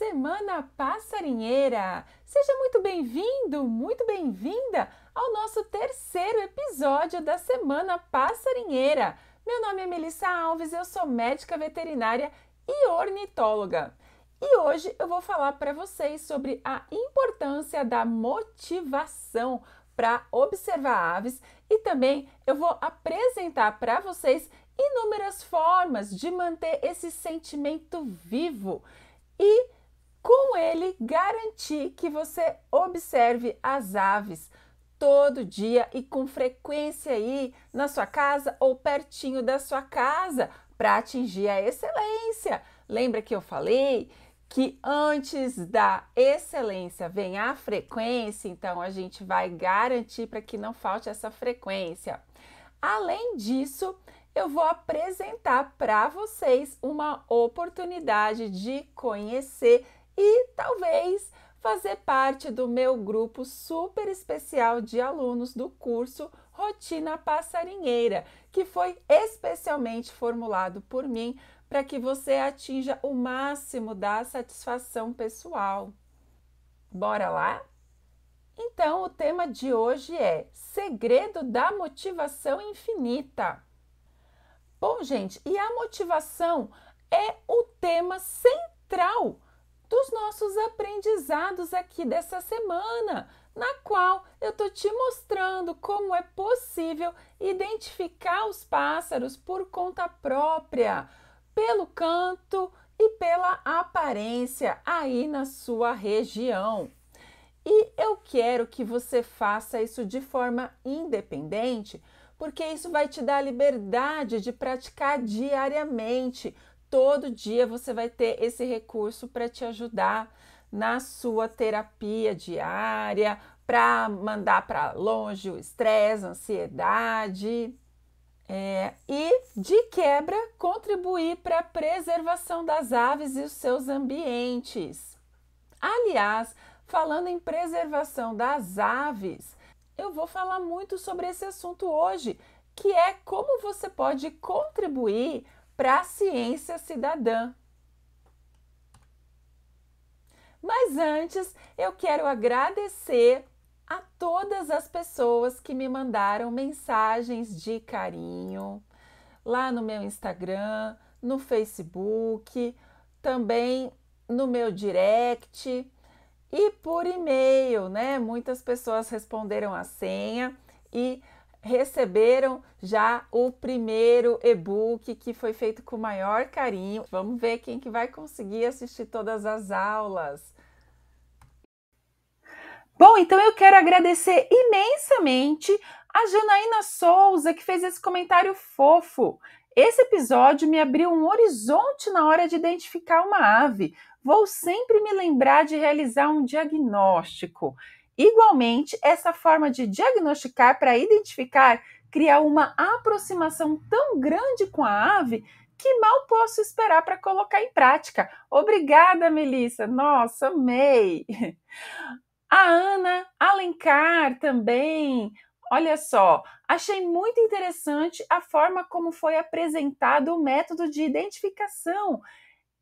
Semana Passarinheira! Seja muito bem-vindo, muito bem-vinda ao nosso terceiro episódio da Semana Passarinheira. Meu nome é Melissa Alves, eu sou médica veterinária e ornitóloga. E hoje eu vou falar para vocês sobre a importância da motivação para observar aves e também eu vou apresentar para vocês inúmeras formas de manter esse sentimento vivo e com ele garantir que você observe as aves todo dia e com frequência aí na sua casa ou pertinho da sua casa para atingir a excelência. Lembra que eu falei que antes da excelência vem a frequência, então a gente vai garantir para que não falte essa frequência. Além disso, eu vou apresentar para vocês uma oportunidade de conhecer e talvez fazer parte do meu grupo super especial de alunos do curso Rotina Passarinheira, que foi especialmente formulado por mim para que você atinja o máximo da satisfação pessoal. Bora lá? Então, o tema de hoje é Segredo da Motivação Infinita. Bom, gente, e a motivação é o tema central dos nossos aprendizados aqui dessa semana, na qual eu estou te mostrando como é possível identificar os pássaros por conta própria, pelo canto e pela aparência aí na sua região. E eu quero que você faça isso de forma independente, porque isso vai te dar a liberdade de praticar diariamente. Todo dia você vai ter esse recurso para te ajudar na sua terapia diária, para mandar para longe o estresse, a ansiedade. E, de quebra, contribuir para a preservação das aves e os seus ambientes. Aliás, falando em preservação das aves, eu vou falar muito sobre esse assunto hoje, que é como você pode contribuir para a ciência cidadã. Mas antes, eu quero agradecer a todas as pessoas que me mandaram mensagens de carinho lá no meu Instagram, no Facebook, também no meu direct e por e-mail, né? Muitas pessoas responderam a senha e receberam já o primeiro e-book que foi feito com o maior carinho. Vamos ver quem que vai conseguir assistir todas as aulas. Bom, então eu quero agradecer imensamente a Janaína Souza, que fez esse comentário fofo. Esse episódio me abriu um horizonte na hora de identificar uma ave. Vou sempre me lembrar de realizar um diagnóstico. Igualmente, essa forma de diagnosticar para identificar cria uma aproximação tão grande com a ave que mal posso esperar para colocar em prática. Obrigada, Melissa. Nossa, amei! A Ana Alencar também. Olha só, achei muito interessante a forma como foi apresentado o método de identificação.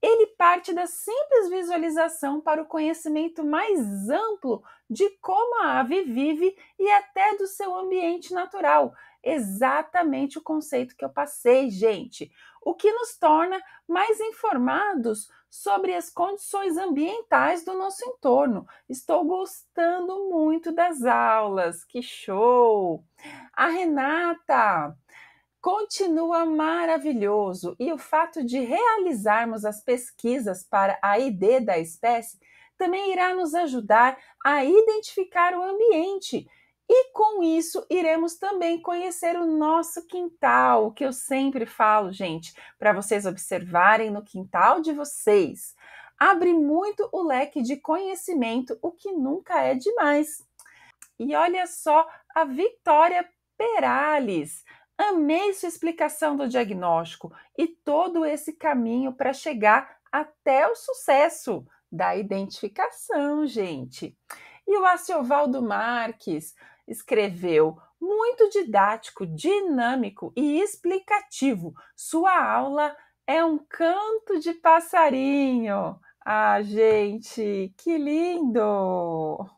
Ele parte da simples visualização para o conhecimento mais amplo de como a ave vive e até do seu ambiente natural. Exatamente o conceito que eu passei, gente. O que nos torna mais informados sobre as condições ambientais do nosso entorno. Estou gostando muito das aulas, que show! A Renata continua maravilhoso e o fato de realizarmos as pesquisas para a ID da espécie também irá nos ajudar a identificar o ambiente. E com isso, iremos também conhecer o nosso quintal, o que eu sempre falo, gente, para vocês observarem no quintal de vocês. Abre muito o leque de conhecimento, o que nunca é demais. E olha só a Vitória Perales. Amei sua explicação do diagnóstico e todo esse caminho para chegar até o sucesso da identificação, gente. E o Aciovaldo Marques escreveu: muito didático, dinâmico e explicativo. Sua aula é um canto de passarinho. Ah, gente, que lindo!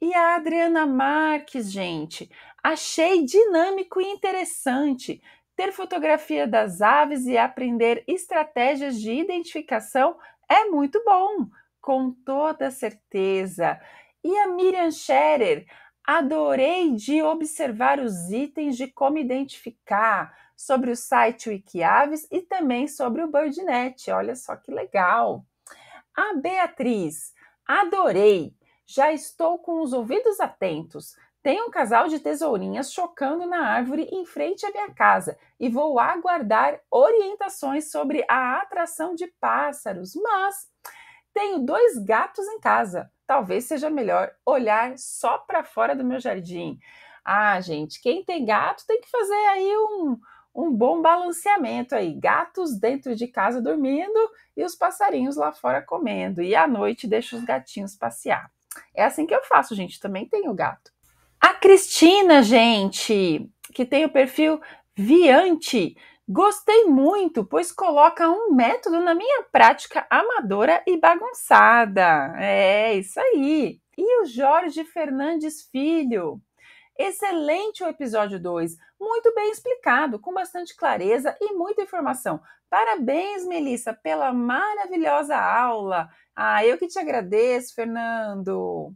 E a Adriana Marques, gente, achei dinâmico e interessante ter fotografia das aves e aprender estratégias de identificação é muito bom, com toda certeza. E a Miriam Scherer, adorei de observar os itens de como identificar sobre o site Wikiaves e também sobre o BirdNet. Olha só que legal. A Beatriz, adorei! Já estou com os ouvidos atentos. Tem um casal de tesourinhas chocando na árvore em frente à minha casa e vou aguardar orientações sobre a atração de pássaros, mas tenho 2 gatos em casa. Talvez seja melhor olhar só para fora do meu jardim. Ah, gente, quem tem gato tem que fazer aí um bom balanceamento aí. Gatos dentro de casa dormindo e os passarinhos lá fora comendo. E à noite deixo os gatinhos passear. É assim que eu faço, gente. Também tenho gato. A Cristina, gente, que tem o perfil Viante. Gostei muito, pois coloca um método na minha prática amadora e bagunçada. É isso aí. E o Jorge Fernandes Filho. Excelente o episódio 2, muito bem explicado, com bastante clareza e muita informação. Parabéns, Melissa, pela maravilhosa aula. Ah, eu que te agradeço, Fernando.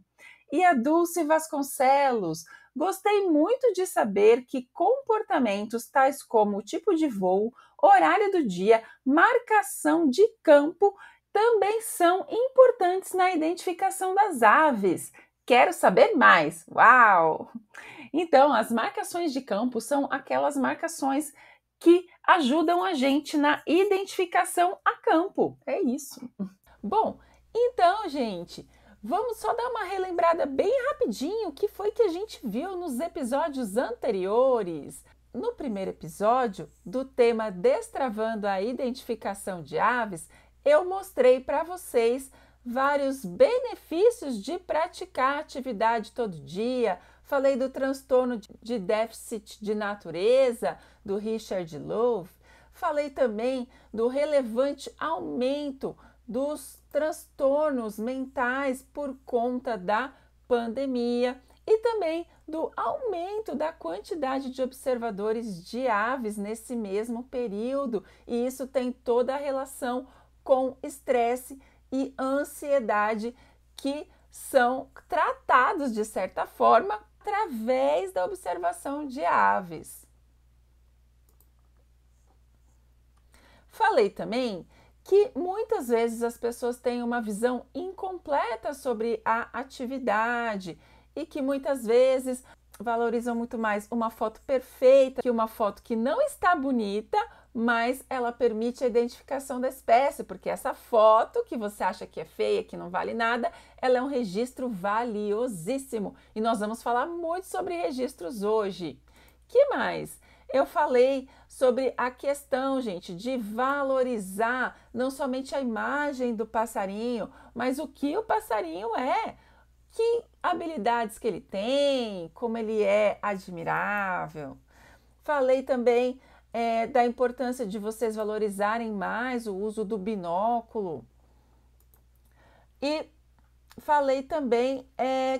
E a Dulce Vasconcelos. Gostei muito de saber que comportamentos tais como o tipo de voo, horário do dia, marcação de campo também são importantes na identificação das aves. Quero saber mais. Uau! Então, as marcações de campo são aquelas marcações que ajudam a gente na identificação a campo. É isso. Bom, então, gente, vamos só dar uma relembrada bem rapidinho o que foi que a gente viu nos episódios anteriores. No primeiro episódio, do tema Destravando a Identificação de Aves, eu mostrei para vocês vários benefícios de praticar atividade todo dia. Falei do transtorno de déficit de natureza, do Richard Louv. Falei também do relevante aumento dos transtornos mentais por conta da pandemia e também do aumento da quantidade de observadores de aves nesse mesmo período. E isso tem toda a relação com estresse e ansiedade que são tratados de certa forma através da observação de aves. Falei também que muitas vezes as pessoas têm uma visão incompleta sobre a atividade e que muitas vezes valorizam muito mais uma foto perfeita que uma foto que não está bonita, mas ela permite a identificação da espécie, porque essa foto que você acha que é feia, que não vale nada, ela é um registro valiosíssimo. E nós vamos falar muito sobre registros hoje. Que mais? Eu falei sobre a questão, gente, de valorizar não somente a imagem do passarinho, mas o que o passarinho é, que habilidades que ele tem, como ele é admirável. Falei também da importância de vocês valorizarem mais o uso do binóculo. E falei também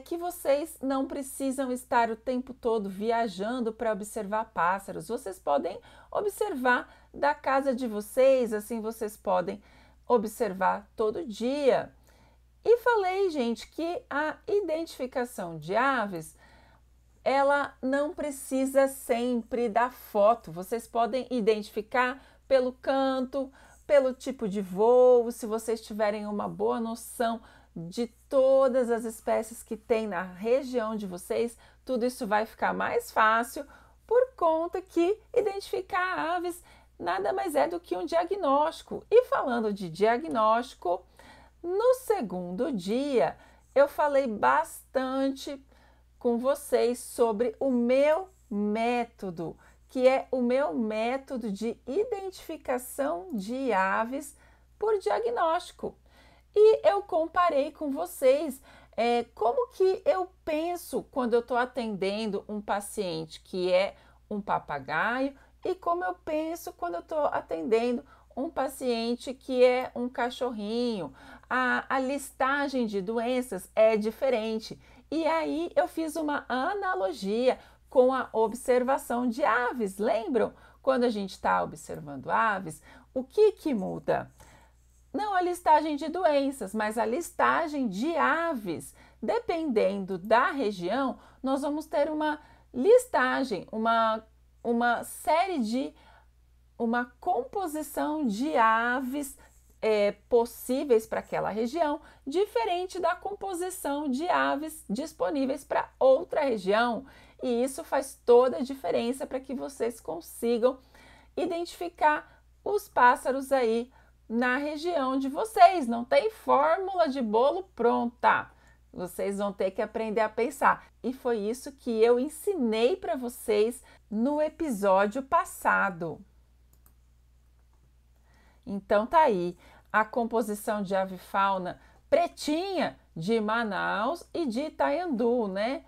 que vocês não precisam estar o tempo todo viajando para observar pássaros. Vocês podem observar da casa de vocês, assim vocês podem observar todo dia. E falei, gente, que a identificação de aves, ela não precisa sempre da foto. Vocês podem identificar pelo canto, pelo tipo de voo, se vocês tiverem uma boa noção de todas as espécies que tem na região de vocês, tudo isso vai ficar mais fácil por conta que identificar aves nada mais é do que um diagnóstico. E falando de diagnóstico, no segundo dia eu falei bastante com vocês sobre o meu método, que é o meu método de identificação de aves por diagnóstico. E eu comparei com vocês como que eu penso quando eu estou atendendo um paciente que é um papagaio e como eu penso quando eu estou atendendo um paciente que é um cachorrinho. a listagem de doenças é diferente. E aí eu fiz uma analogia com a observação de aves. Lembram? Quando a gente está observando aves, o que muda? Não a listagem de doenças, mas a listagem de aves. Dependendo da região, nós vamos ter uma listagem, uma série de uma composição de aves possíveis para aquela região, diferente da composição de aves disponíveis para outra região. E isso faz toda a diferença para que vocês consigam identificar os pássaros aí na região de vocês. Não tem fórmula de bolo pronta. Vocês vão ter que aprender a pensar. E foi isso que eu ensinei para vocês no episódio passado. Então tá aí a composição de avifauna pretinha de Manaus e de Itaiandu, né?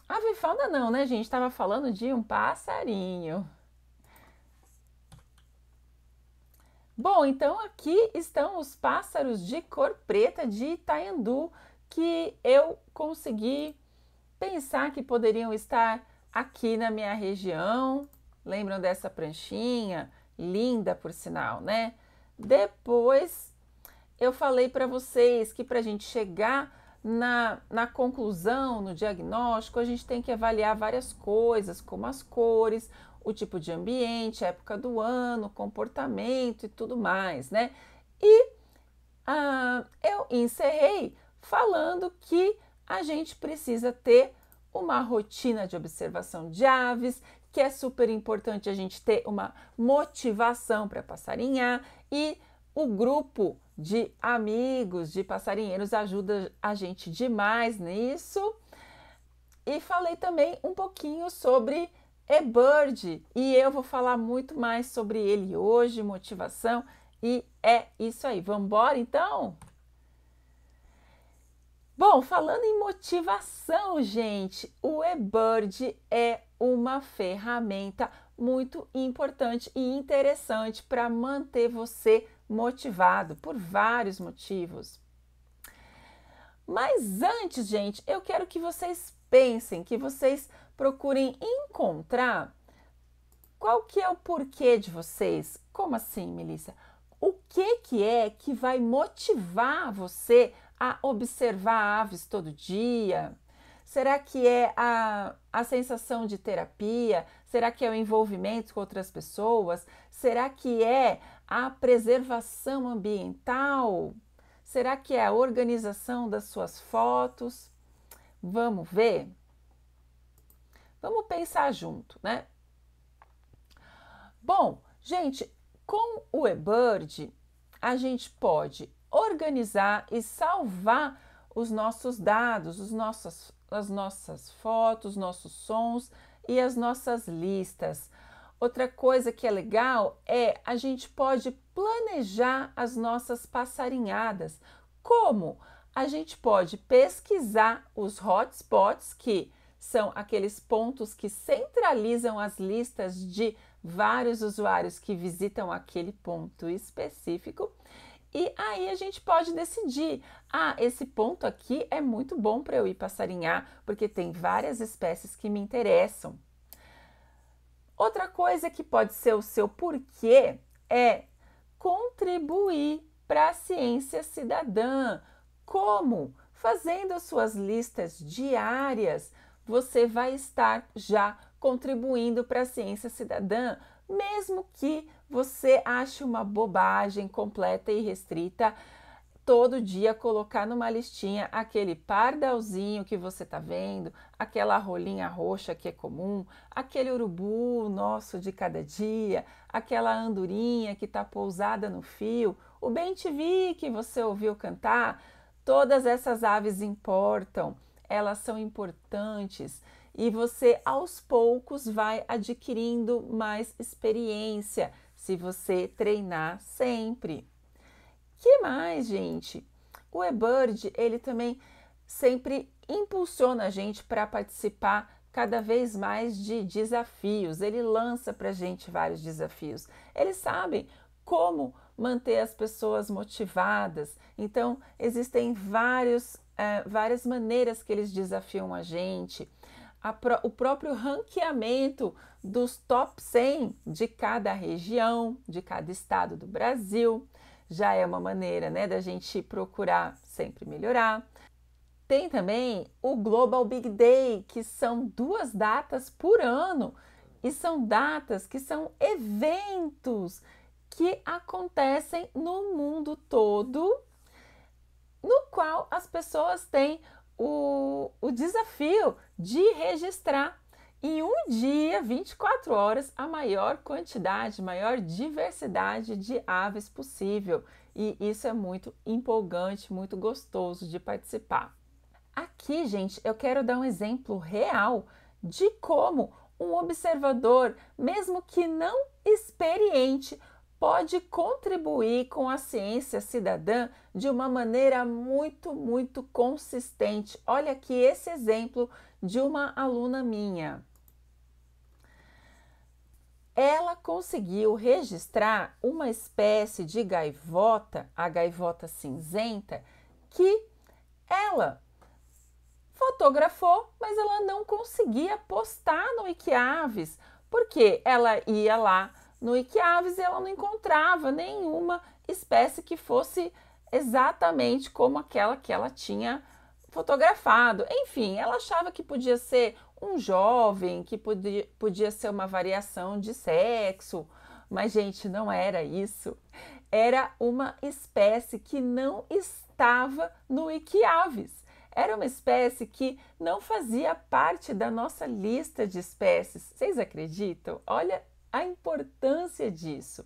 Avifauna não, né, gente? Estava falando de um passarinho. Bom, então aqui estão os pássaros de cor preta de Itaiandu que eu consegui pensar que poderiam estar aqui na minha região. Lembram dessa pranchinha? Linda, por sinal, né? Depois eu falei para vocês que para a gente chegar na conclusão, no diagnóstico, a gente tem que avaliar várias coisas, como as cores, o tipo de ambiente, a época do ano, comportamento e tudo mais, né? E eu encerrei falando que a gente precisa ter uma rotina de observação de aves, que é super importante a gente ter uma motivação para passarinhar, e o grupo de amigos de passarinheiros ajuda a gente demais nisso. E falei também um pouquinho sobre eBird, e eu vou falar muito mais sobre ele hoje, motivação, e é isso aí. Vamos embora então? Bom, falando em motivação, gente, o eBird é uma ferramenta muito importante e interessante para manter você motivado por vários motivos. Mas antes, gente, eu quero que vocês pensem, que vocês procurem encontrar qual que é o porquê de vocês. Como assim, Melissa? O que é que vai motivar você a observar aves todo dia? Será que é a sensação de terapia? Será que é o envolvimento com outras pessoas? Será que é a preservação ambiental? Será que é a organização das suas fotos? Vamos ver? Vamos pensar junto, né? Bom, gente, com o eBird, a gente pode organizar e salvar os nossos dados, as nossas fotos, nossos sons e as nossas listas. Outra coisa que é legal é a gente pode planejar as nossas passarinhadas. Como? A gente pode pesquisar os hotspots, que são aqueles pontos que centralizam as listas de vários usuários que visitam aquele ponto específico. E aí a gente pode decidir, esse ponto aqui é muito bom para eu ir passarinhar, porque tem várias espécies que me interessam. Outra coisa que pode ser o seu porquê é contribuir para a ciência cidadã. Como? Fazendo as suas listas diárias, você vai estar já contribuindo para a ciência cidadã, mesmo que você ache uma bobagem completa e restrita todo dia colocar numa listinha aquele pardalzinho que você está vendo, aquela rolinha roxa que é comum, aquele urubu nosso de cada dia, aquela andorinha que está pousada no fio, o bem-te-vi que você ouviu cantar. Todas essas aves importam, elas são importantes e você aos poucos vai adquirindo mais experiência se você treinar sempre. Que mais, gente? O eBird, ele também sempre impulsiona a gente para participar cada vez mais de desafios. Ele lança para a gente vários desafios. Eles sabem como manter as pessoas motivadas. Então, existem várias maneiras que eles desafiam a gente. O próprio ranqueamento dos top 100 de cada região, de cada estado do Brasil, já é uma maneira, né, da gente procurar sempre melhorar. Tem também o Global Big Day, que são 2 datas por ano, e são datas que são eventos que acontecem no mundo todo, no qual as pessoas têm o desafio de registrar em um dia, 24 horas, a maior quantidade, maior diversidade de aves possível. E isso é muito empolgante, muito gostoso de participar. Aqui, gente, eu quero dar um exemplo real de como um observador, mesmo que não experiente, pode contribuir com a ciência cidadã de uma maneira muito consistente. Olha aqui esse exemplo de uma aluna minha. Ela conseguiu registrar uma espécie de gaivota, a gaivota cinzenta, que ela fotografou, mas ela não conseguia postar no Wikiaves, porque ela ia lá no Wikiaves e ela não encontrava nenhuma espécie que fosse exatamente como aquela que ela tinha fotografado. Enfim, ela achava que podia ser um jovem, que podia ser uma variação de sexo, mas, gente, não era isso. Era uma espécie que não estava no Wikiaves. Era uma espécie que não fazia parte da nossa lista de espécies. Vocês acreditam? Olha a importância disso.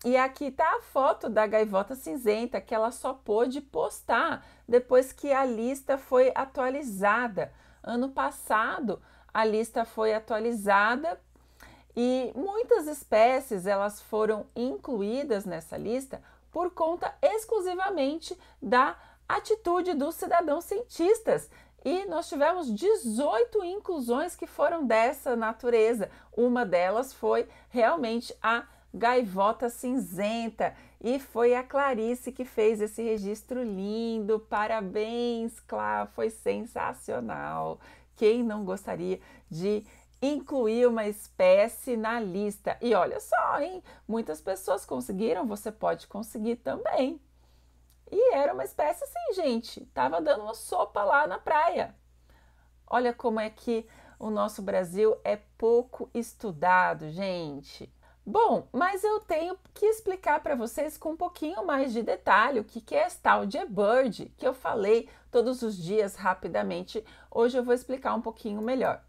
E aqui está a foto da gaivota cinzenta, que ela só pôde postar depois que a lista foi atualizada. Ano passado, a lista foi atualizada e muitas espécies elas foram incluídas nessa lista por conta exclusivamente da atitude dos cidadãos cientistas. E nós tivemos 18 inclusões que foram dessa natureza. Uma delas foi realmente a gaivota cinzenta e foi a Clarice que fez esse registro lindo. Parabéns, Clá, foi sensacional. Quem não gostaria de incluir uma espécie na lista? E olha só, hein? Muitas pessoas conseguiram, você pode conseguir também. E era uma espécie assim, gente, tava dando uma sopa lá na praia. Olha como é que o nosso Brasil é pouco estudado, gente. Bom, mas eu tenho que explicar para vocês com um pouquinho mais de detalhe o que é esse tal de eBird, que eu falei todos os dias rapidamente. Hoje eu vou explicar um pouquinho melhor.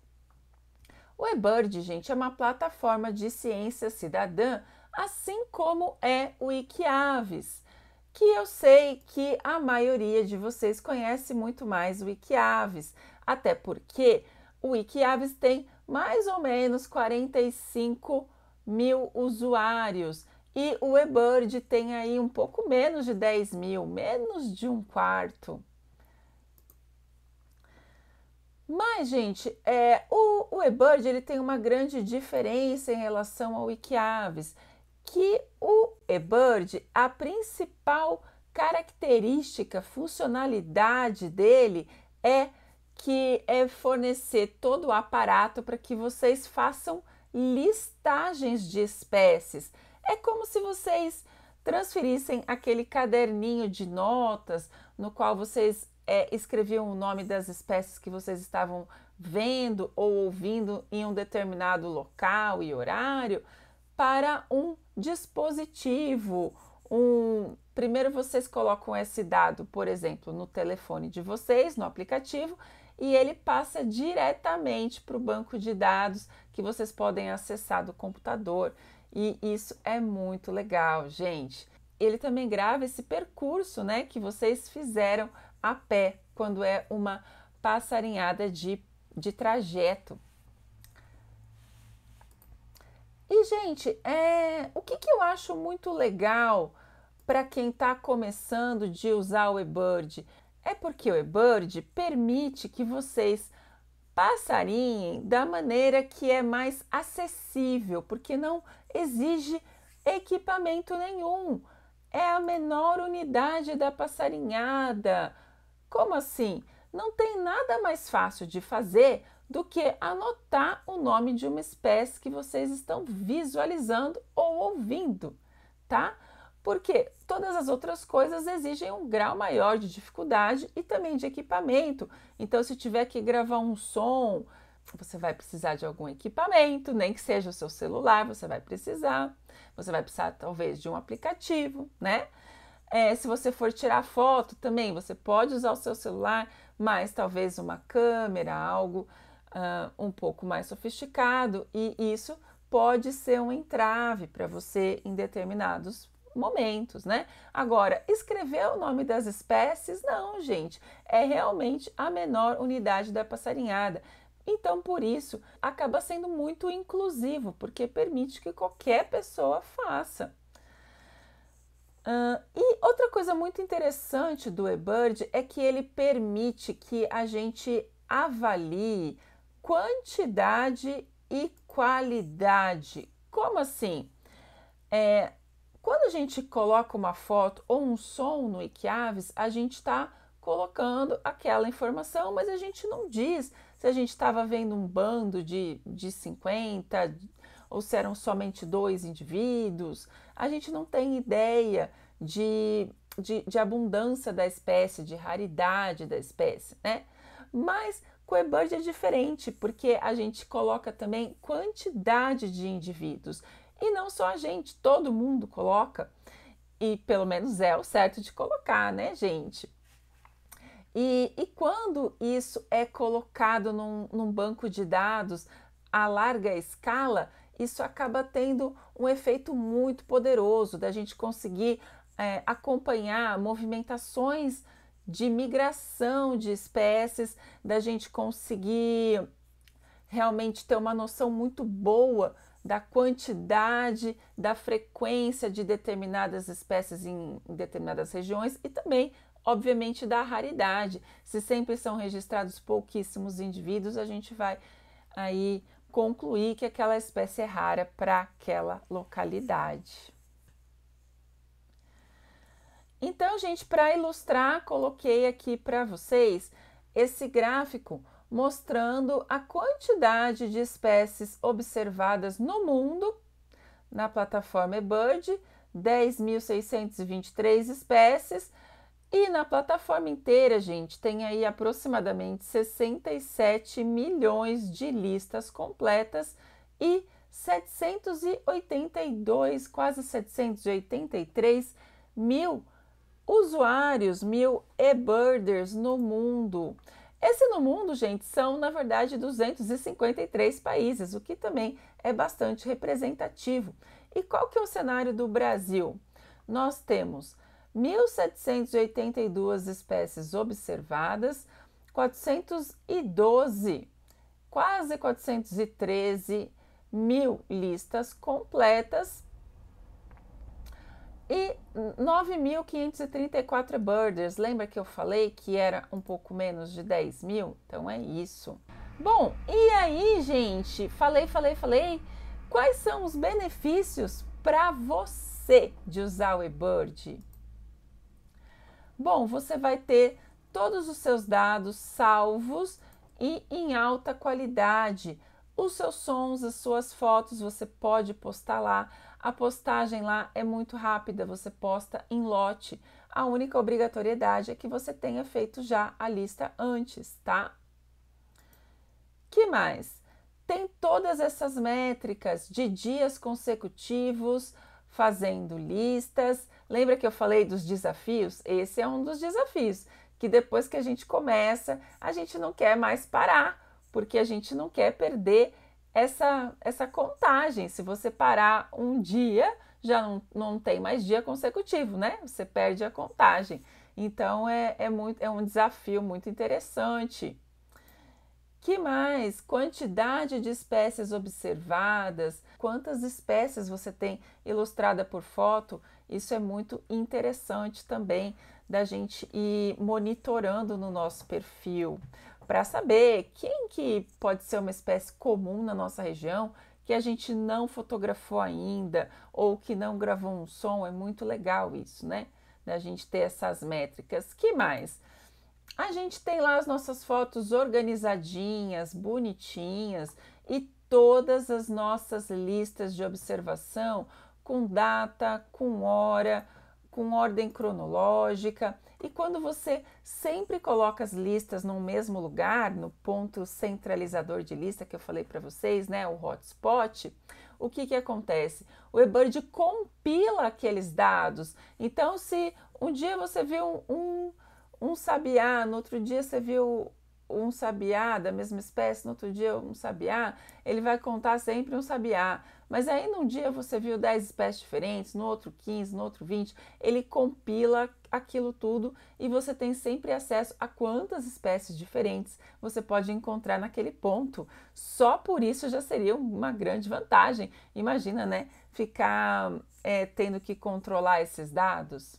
O eBird, gente, é uma plataforma de ciência cidadã, assim como é o Wikiaves, que eu sei que a maioria de vocês conhece muito mais o Wikiaves, até porque o Wikiaves tem mais ou menos 45 mil usuários e o eBird tem aí um pouco menos de 10 mil, menos de um quarto. Mas, gente, o eBird ele tem uma grande diferença em relação ao Wikiaves, que o eBird, a principal característica, funcionalidade dele é fornecer todo o aparato para que vocês façam listagens de espécies. É como se vocês transferissem aquele caderninho de notas no qual vocês escreviam o nome das espécies que vocês estavam vendo ou ouvindo em um determinado local e horário para um dispositivo. Primeiro vocês colocam esse dado, por exemplo, no telefone de vocês, no aplicativo, e ele passa diretamente para o banco de dados que vocês podem acessar do computador. E isso é muito legal, gente. Ele também grava esse percurso, né, que vocês fizeram a pé, quando é uma passarinhada de trajeto. E, gente, o que eu acho muito legal para quem está começando de usar o eBird é porque o eBird permite que vocês Passarinhem da maneira que é mais acessível, porque não exige equipamento nenhum. É a menor unidade da passarinhada. Como assim? Não tem nada mais fácil de fazer do que anotar o nome de uma espécie que vocês estão visualizando ou ouvindo, tá? Porque todas as outras coisas exigem um grau maior de dificuldade e também de equipamento. Então, se tiver que gravar um som, você vai precisar de algum equipamento, nem que seja o seu celular, você vai precisar. Você vai precisar, talvez, de um aplicativo, né? Se você for tirar foto também, você pode usar o seu celular, mas talvez uma câmera, algo um pouco mais sofisticado, e isso pode ser um entrave para você em determinados momentos, né? Agora, escrever o nome das espécies, não, gente, é realmente a menor unidade da passarinhada. Então, por isso, acaba sendo muito inclusivo, porque permite que qualquer pessoa faça. E outra coisa muito interessante do eBird é que ele permite que a gente avalie quantidade e qualidade. Como assim? Quando a gente coloca uma foto ou um som no Wikiaves, a gente está colocando aquela informação, mas a gente não diz se a gente estava vendo um bando de 50 ou se eram somente 2 indivíduos. A gente não tem ideia de abundância da espécie, de raridade da espécie, né? Mas com o eBird é diferente, porque a gente coloca também quantidade de indivíduos. E não só a gente, todo mundo coloca. E pelo menos é o certo de colocar, né, gente? E quando isso é colocado num banco de dados a larga escala, isso acaba tendo um efeito muito poderoso da gente conseguir acompanhar movimentações de migração de espécies, da gente conseguir realmente ter uma noção muito boa da quantidade, da frequência de determinadas espécies em determinadas regiões e também, obviamente, da raridade. Se sempre são registrados pouquíssimos indivíduos, a gente vai aí concluir que aquela espécie é rara para aquela localidade. Então, gente, para ilustrar, coloquei aqui para vocês esse gráfico mostrando a quantidade de espécies observadas no mundo na plataforma eBird, 10.623 espécies, e na plataforma inteira, gente, tem aí aproximadamente 67 milhões de listas completas e 782, quase 783 mil usuários, mil eBirders no mundo. Esse no mundo, gente, são na verdade 253 países, o que também é bastante representativo. E qual que é o cenário do Brasil? Nós temos 1.782 espécies observadas, 412, quase 413 mil listas completas e 9.534 birders. Lembra que eu falei que era um pouco menos de 10 mil? Então é isso. Bom, e aí, gente, falei. Quais são os benefícios para você de usar o eBird? Bom, você vai ter todos os seus dados salvos e em alta qualidade. Os seus sons, as suas fotos, você pode postar lá. A postagem lá é muito rápida, você posta em lote. A única obrigatoriedade é que você tenha feito já a lista antes, tá? Que mais? Tem todas essas métricas de dias consecutivos, fazendo listas. Lembra que eu falei dos desafios? Esse é um dos desafios, que depois que a gente começa, a gente não quer mais parar, porque a gente não quer perder essa contagem. Se você parar um dia, já não tem mais dia consecutivo, né? Você perde a contagem. Então, é um desafio muito interessante. Que mais? Quantidade de espécies observadas, quantas espécies você tem ilustrada por foto, isso é muito interessante também da gente ir monitorando no nosso perfil. para saber quem que pode ser uma espécie comum na nossa região que a gente não fotografou ainda ou que não gravou um som. É muito legal isso, né? Da gente ter essas métricas. Que mais? A gente tem lá as nossas fotos organizadinhas, bonitinhas e todas as nossas listas de observação com data, com hora, com ordem cronológica. E quando você sempre coloca as listas no mesmo lugar, no ponto centralizador de lista que eu falei para vocês, né, o hotspot, o que que acontece? O eBird compila aqueles dados. Então, se um dia você viu um sabiá, no outro dia você viu um sabiá da mesma espécie, no outro dia um sabiá, ele vai contar sempre um sabiá. Mas aí num dia você viu 10 espécies diferentes, no outro 15, no outro 20, ele compila aquilo tudo e você tem sempre acesso a quantas espécies diferentes você pode encontrar naquele ponto. Só por isso já seria uma grande vantagem. Imagina, né? Ficar tendo que controlar esses dados.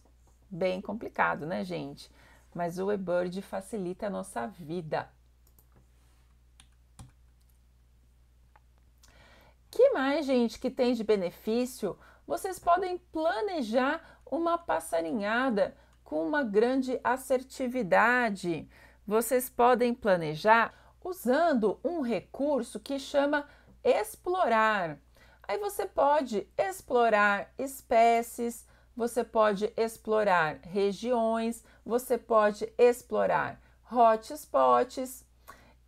Bem complicado, né, gente? Mas o eBird facilita a nossa vida. Que mais, gente, que tem de benefício? Vocês podem planejar uma passarinhada com uma grande assertividade. Vocês podem planejar usando um recurso que chama explorar. Aí você pode explorar espécies, você pode explorar regiões, você pode explorar hotspots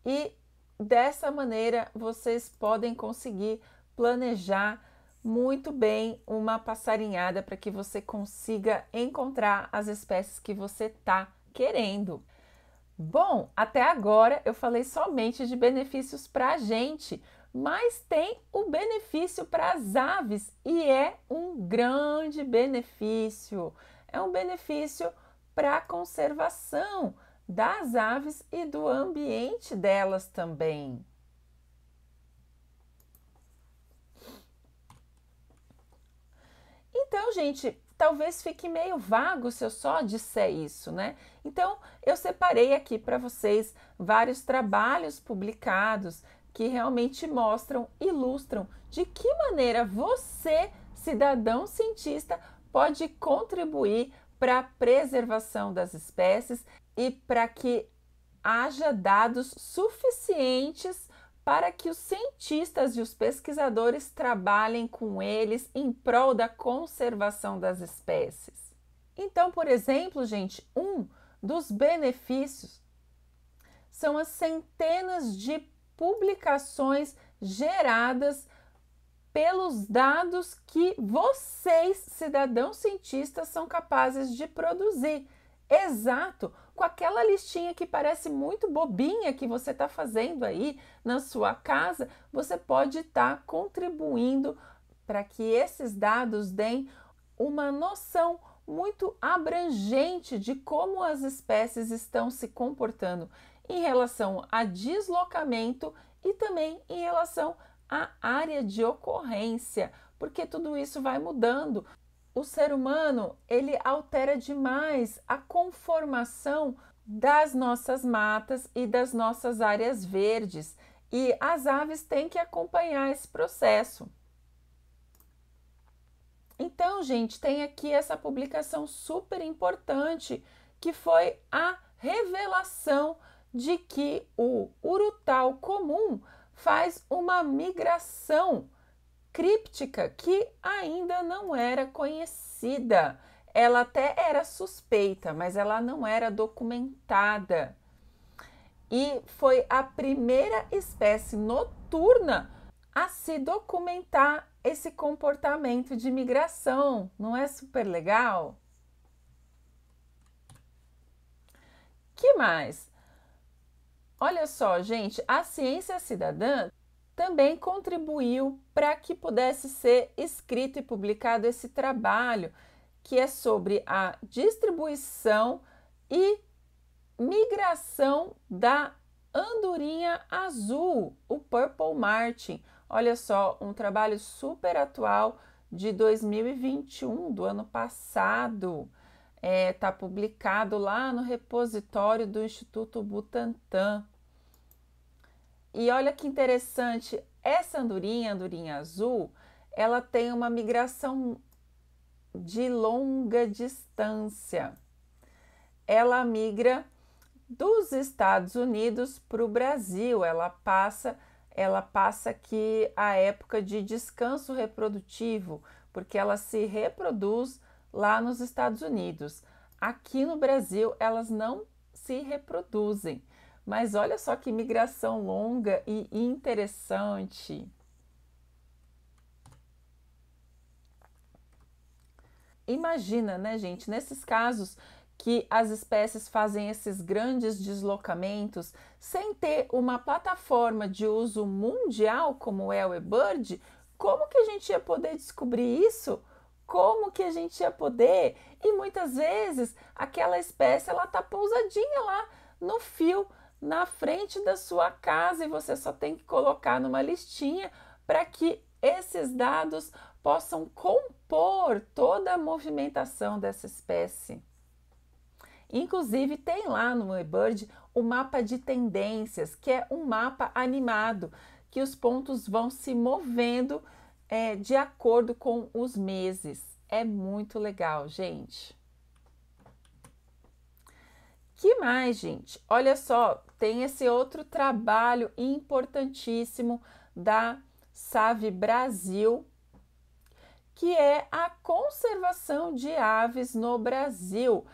e dessa maneira vocês podem conseguir planejar muito bem uma passarinhada para que você consiga encontrar as espécies que você está querendo. Bom, até agora eu falei somente de benefícios para a gente, mas tem o benefício para as aves e é um grande benefício. É um benefício para a conservação das aves e do ambiente delas também. Então, gente, talvez fique meio vago se eu só disser isso, né? Então, eu separei aqui para vocês vários trabalhos publicados que realmente mostram, ilustram de que maneira você, cidadão cientista, pode contribuir para a preservação das espécies e para que haja dados suficientes para que os cientistas e os pesquisadores trabalhem com eles em prol da conservação das espécies. Então, por exemplo, gente, um dos benefícios são as centenas de publicações geradas pelos dados que vocês, cidadãos cientistas, são capazes de produzir. Exato, com aquela listinha que parece muito bobinha que você está fazendo aí na sua casa, você pode estar contribuindo para que esses dados deem uma noção muito abrangente de como as espécies estão se comportando em relação a deslocamento e também em relação à área de ocorrência, porque tudo isso vai mudando. O ser humano, ele altera demais a conformação das nossas matas e das nossas áreas verdes, e as aves têm que acompanhar esse processo. Então, gente, tem aqui essa publicação super importante, que foi a revelação de que o urutau comum faz uma migração críptica que ainda não era conhecida. Ela até era suspeita, mas ela não era documentada. E foi a primeira espécie noturna a se documentar esse comportamento de migração. Não é super legal? Que mais? Olha só, gente, a ciência cidadã também contribuiu para que pudesse ser escrito e publicado esse trabalho, que é sobre a distribuição e migração da andorinha azul, o Purple Martin. Olha só, um trabalho super atual de 2021, do ano passado. Está publicado lá no repositório do Instituto Butantan. E olha que interessante, essa andorinha, andorinha azul, ela tem uma migração de longa distância. Ela migra dos Estados Unidos para o Brasil. Ela passa aqui a época de descanso reprodutivo, porque ela se reproduz lá nos Estados Unidos. Aqui no Brasil, elas não se reproduzem. Mas olha só que migração longa e interessante. Imagina, né, gente, nesses casos que as espécies fazem esses grandes deslocamentos sem ter uma plataforma de uso mundial como é o eBird, como que a gente ia poder descobrir isso? Como que a gente ia poder? E muitas vezes aquela espécie ela tá pousadinha lá no fio na frente da sua casa e você só tem que colocar numa listinha para que esses dados possam compor toda a movimentação dessa espécie. Inclusive, tem lá no eBird o mapa de tendências, que é um mapa animado, que os pontos vão se movendo de acordo com os meses. É muito legal, gente. Que mais, gente? Olha só, tem esse outro trabalho importantíssimo da SAVE Brasil, que é a conservação de aves no Brasil.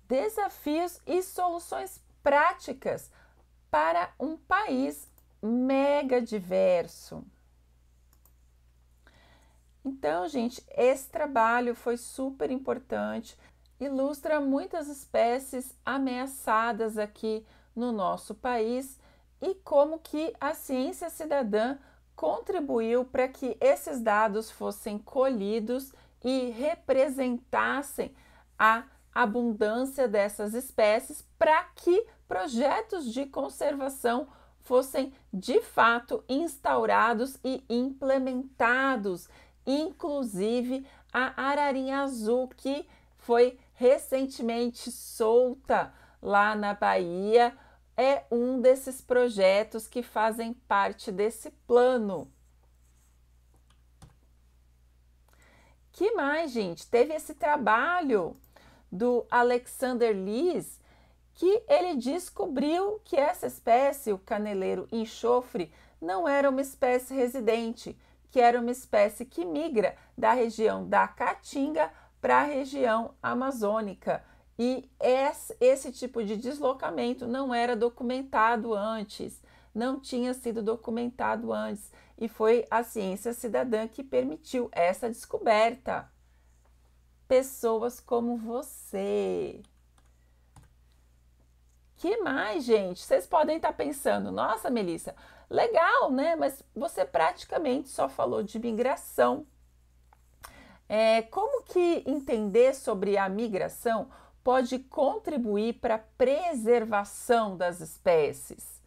Desafios e soluções práticas para um país mega diverso. Então, gente, esse trabalho foi super importante, ilustra muitas espécies ameaçadas aqui no nosso país e como que a ciência cidadã contribuiu para que esses dados fossem colhidos e representassem a abundância dessas espécies para que projetos de conservação fossem de fato instaurados e implementados, inclusive a ararinha azul que foi recentemente solta lá na Bahia, é um desses projetos que fazem parte desse plano. Que mais, gente? Teve esse trabalho do Alexander Lees, que ele descobriu que essa espécie, o caneleiro enxofre, não era uma espécie residente, que era uma espécie que migra da região da Caatinga para a região amazônica. E esse tipo de deslocamento não era documentado antes, não tinha sido documentado antes, e foi a ciência cidadã que permitiu essa descoberta. Pessoas como você. Que mais, gente? Vocês podem estar pensando, nossa, Melissa, legal, né? Mas você praticamente só falou de migração. Como que entender sobre a migração pode contribuir para a preservação das espécies?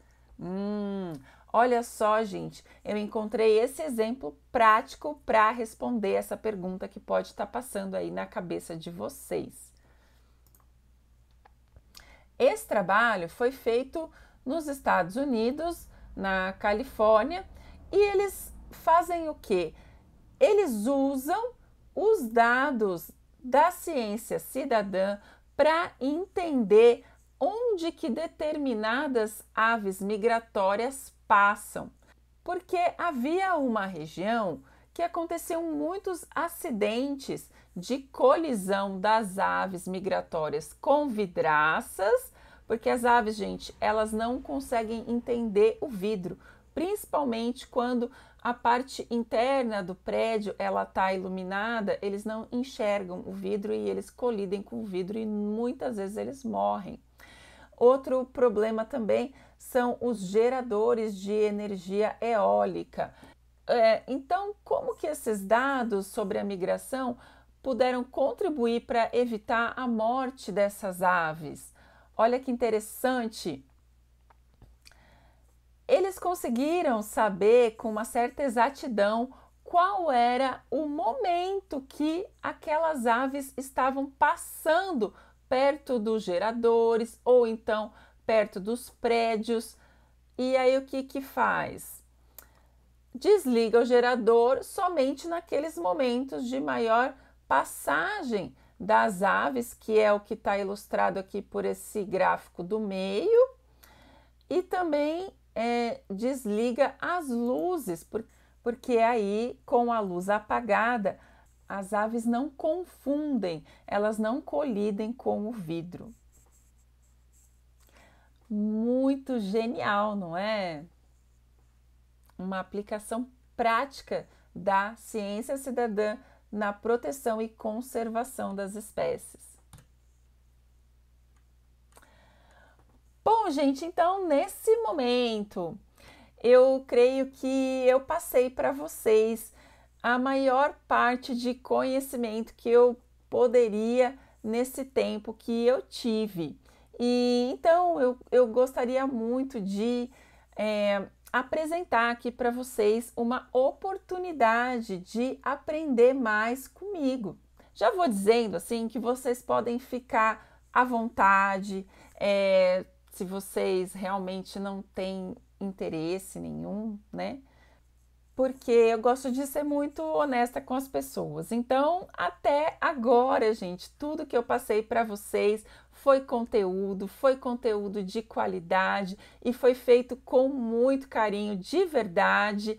Olha só, gente, eu encontrei esse exemplo prático para responder essa pergunta que pode estar passando aí na cabeça de vocês. Esse trabalho foi feito nos Estados Unidos, na Califórnia, e eles fazem o quê? Eles usam os dados da ciência cidadã para entender onde que determinadas aves migratórias passam, porque havia uma região que aconteciam muitos acidentes de colisão das aves migratórias com vidraças, porque as aves, gente, elas não conseguem entender o vidro, principalmente quando a parte interna do prédio ela está iluminada, eles não enxergam o vidro e eles colidem com o vidro e muitas vezes eles morrem. Outro problema também são os geradores de energia eólica. Então, como que esses dados sobre a migração puderam contribuir para evitar a morte dessas aves? Olha que interessante. Eles conseguiram saber com uma certa exatidão qual era o momento que aquelas aves estavam passando perto dos geradores ou então perto dos prédios. E aí o que que faz? Desliga o gerador somente naqueles momentos de maior passagem das aves, que é o que está ilustrado aqui por esse gráfico do meio, e também desliga as luzes, porque aí com a luz apagada as aves não confundem, elas não colidem com o vidro. Muito genial, não é? Uma aplicação prática da ciência cidadã na proteção e conservação das espécies. Bom, gente, então nesse momento eu creio que eu passei para vocês a maior parte de conhecimento que eu poderia nesse tempo que eu tive. E então eu gostaria muito de apresentar aqui para vocês uma oportunidade de aprender mais comigo. Já vou dizendo assim que vocês podem ficar à vontade, se vocês realmente não têm interesse nenhum, né? Porque eu gosto de ser muito honesta com as pessoas. Então, até agora, gente, tudo que eu passei para vocês foi conteúdo de qualidade e foi feito com muito carinho, de verdade.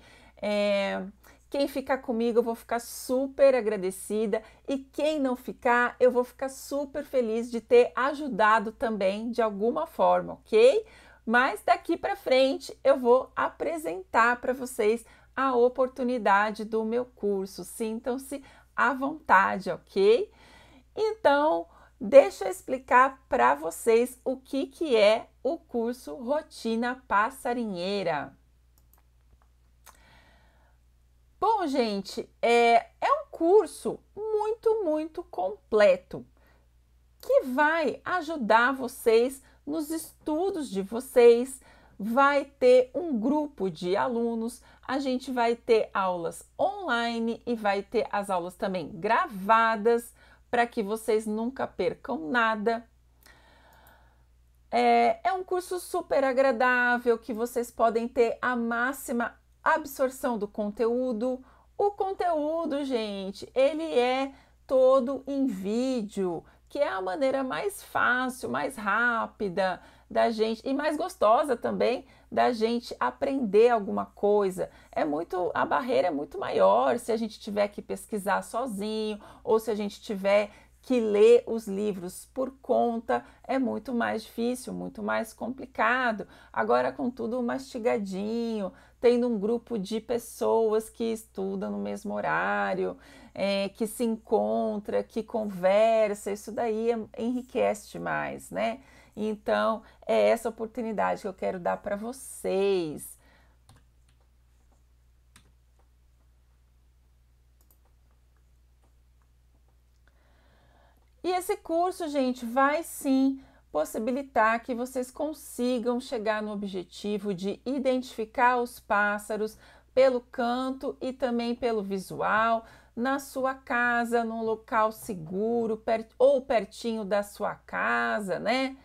Quem ficar comigo, eu vou ficar super agradecida, e quem não ficar, eu vou ficar super feliz de ter ajudado também de alguma forma, ok? Mas daqui para frente eu vou apresentar para vocês a oportunidade do meu curso. Sintam-se à vontade, ok? Então, deixa eu explicar para vocês o que é o curso Rotina Passarinheira. Bom, gente, é um curso muito completo que vai ajudar vocês nos estudos de vocês. Vai ter um grupo de alunos, a gente vai ter aulas online e vai ter as aulas também gravadas para que vocês nunca percam nada. É um curso super agradável que vocês podem ter a máxima absorção do conteúdo. O conteúdo, gente, ele é todo em vídeo, que é a maneira mais fácil, mais rápida da gente e mais gostosa também da gente aprender alguma coisa. A barreira é muito maior se a gente tiver que pesquisar sozinho ou se a gente tiver que ler os livros por conta. É muito mais difícil, muito mais complicado. Agora, com tudo mastigadinho, tendo um grupo de pessoas que estudam no mesmo horário, que se encontra, que conversa, isso daí enriquece mais, né? Então, é essa oportunidade que eu quero dar para vocês. E esse curso, gente, vai sim possibilitar que vocês consigam chegar no objetivo de identificar os pássaros pelo canto e também pelo visual, na sua casa, num local seguro ou pertinho da sua casa, né?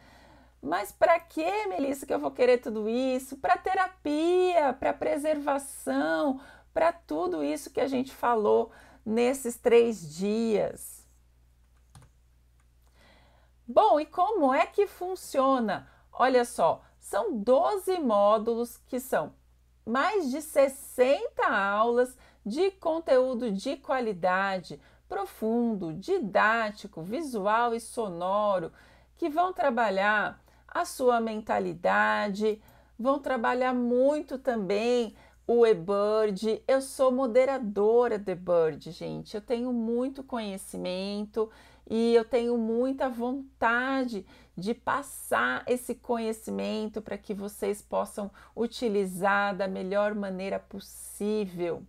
Mas para que, Melissa, que eu vou querer tudo isso? Para terapia, para preservação, para tudo isso que a gente falou nesses 3 dias. Bom, e como é que funciona? Olha só, são 12 módulos que são mais de 60 aulas de conteúdo de qualidade, profundo, didático, visual e sonoro, que vão trabalhar a sua mentalidade, vão trabalhar muito também o eBird. Eu sou moderadora do eBird, gente. Eu tenho muito conhecimento e eu tenho muita vontade de passar esse conhecimento para que vocês possam utilizar da melhor maneira possível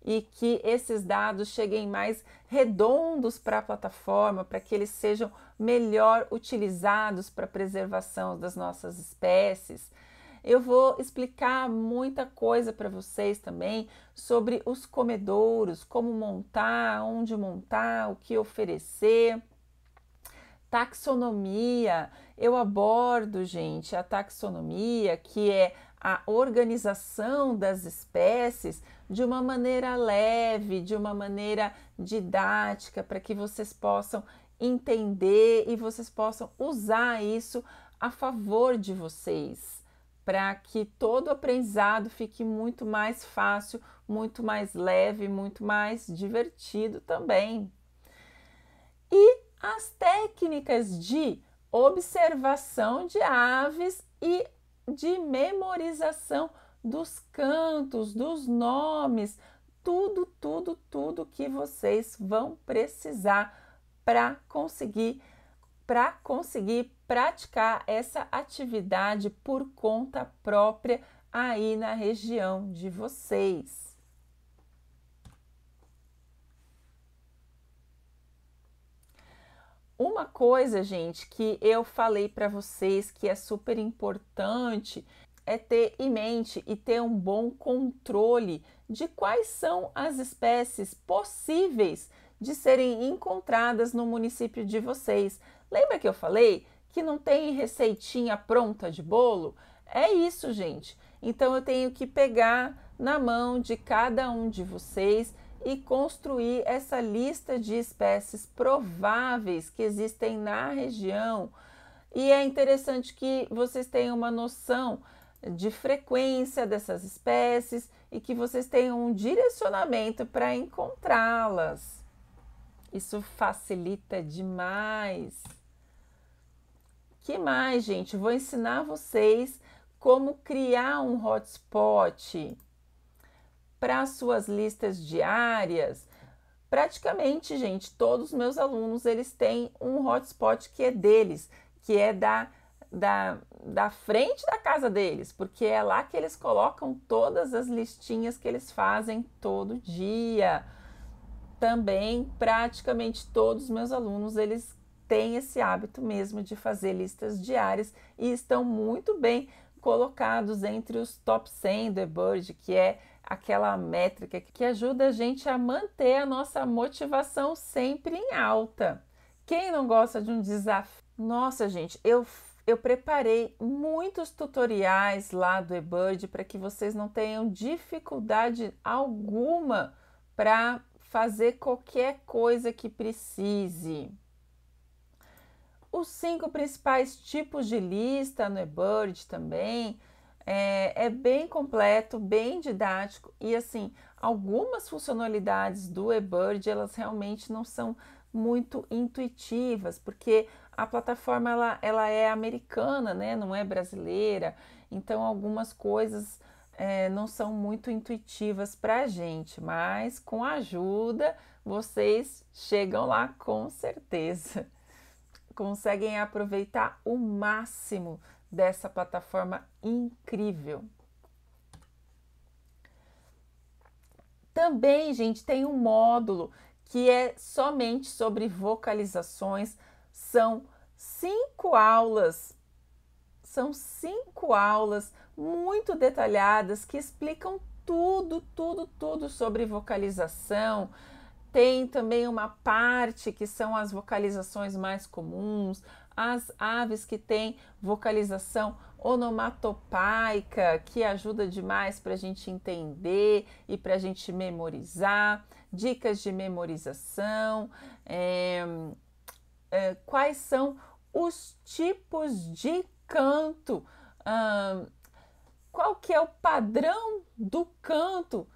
e que esses dados cheguem mais redondos para a plataforma, para que eles sejam melhor utilizados para a preservação das nossas espécies. Eu vou explicar muita coisa para vocês também sobre os comedouros, como montar, onde montar, o que oferecer. Taxonomia, eu abordo, gente, a taxonomia, que é a organização das espécies de uma maneira leve, de uma maneira didática, para que vocês possam entender e vocês possam usar isso a favor de vocês, para que todo o aprendizado fique muito mais fácil, muito mais leve, muito mais divertido também. E as técnicas de observação de aves e de memorização dos cantos, dos nomes, tudo que vocês vão precisar para conseguir praticar essa atividade por conta própria aí na região de vocês. Uma coisa, gente, que eu falei para vocês que é super importante é ter em mente e ter um bom controle de quais são as espécies possíveis de serem encontradas no município de vocês. Lembra que eu falei que não tem receitinha pronta de bolo? É isso, gente. Então eu tenho que pegar na mão de cada um de vocês e construir essa lista de espécies prováveis que existem na região. E é interessante que vocês tenham uma noção de frequência dessas espécies e que vocês tenham um direcionamento para encontrá-las. Isso facilita demais. Que mais, gente? Vou ensinar vocês como criar um hotspot para suas listas diárias. Praticamente, gente, todos os meus alunos, eles têm um hotspot que é deles, que é da frente da casa deles, porque é lá que eles colocam todas as listinhas que eles fazem todo dia. Também, praticamente todos os meus alunos, eles têm esse hábito mesmo de fazer listas diárias e estão muito bem colocados entre os top 100 do eBird, que é aquela métrica que ajuda a gente a manter a nossa motivação sempre em alta. Quem não gosta de um desafio? Nossa, gente, eu preparei muitos tutoriais lá do eBird para que vocês não tenham dificuldade alguma para fazer qualquer coisa que precise. Os 5 principais tipos de lista no eBird também é bem completo, bem didático e assim, algumas funcionalidades do eBird elas realmente não são muito intuitivas, porque a plataforma ela é americana, né? Não é brasileira, então algumas coisas não são muito intuitivas para a gente, mas com a ajuda vocês chegam lá com certeza. Conseguem aproveitar o máximo dessa plataforma incrível. Também, gente, tem um módulo que é somente sobre vocalizações. São 5 aulas. São 5 aulas muito detalhadas que explicam tudo sobre vocalização. Tem também uma parte que são as vocalizações mais comuns, as aves que têm vocalização onomatopaica, que ajuda demais para a gente entender e para a gente memorizar, dicas de memorização, quais são os tipos de canto, qual que é o padrão do canto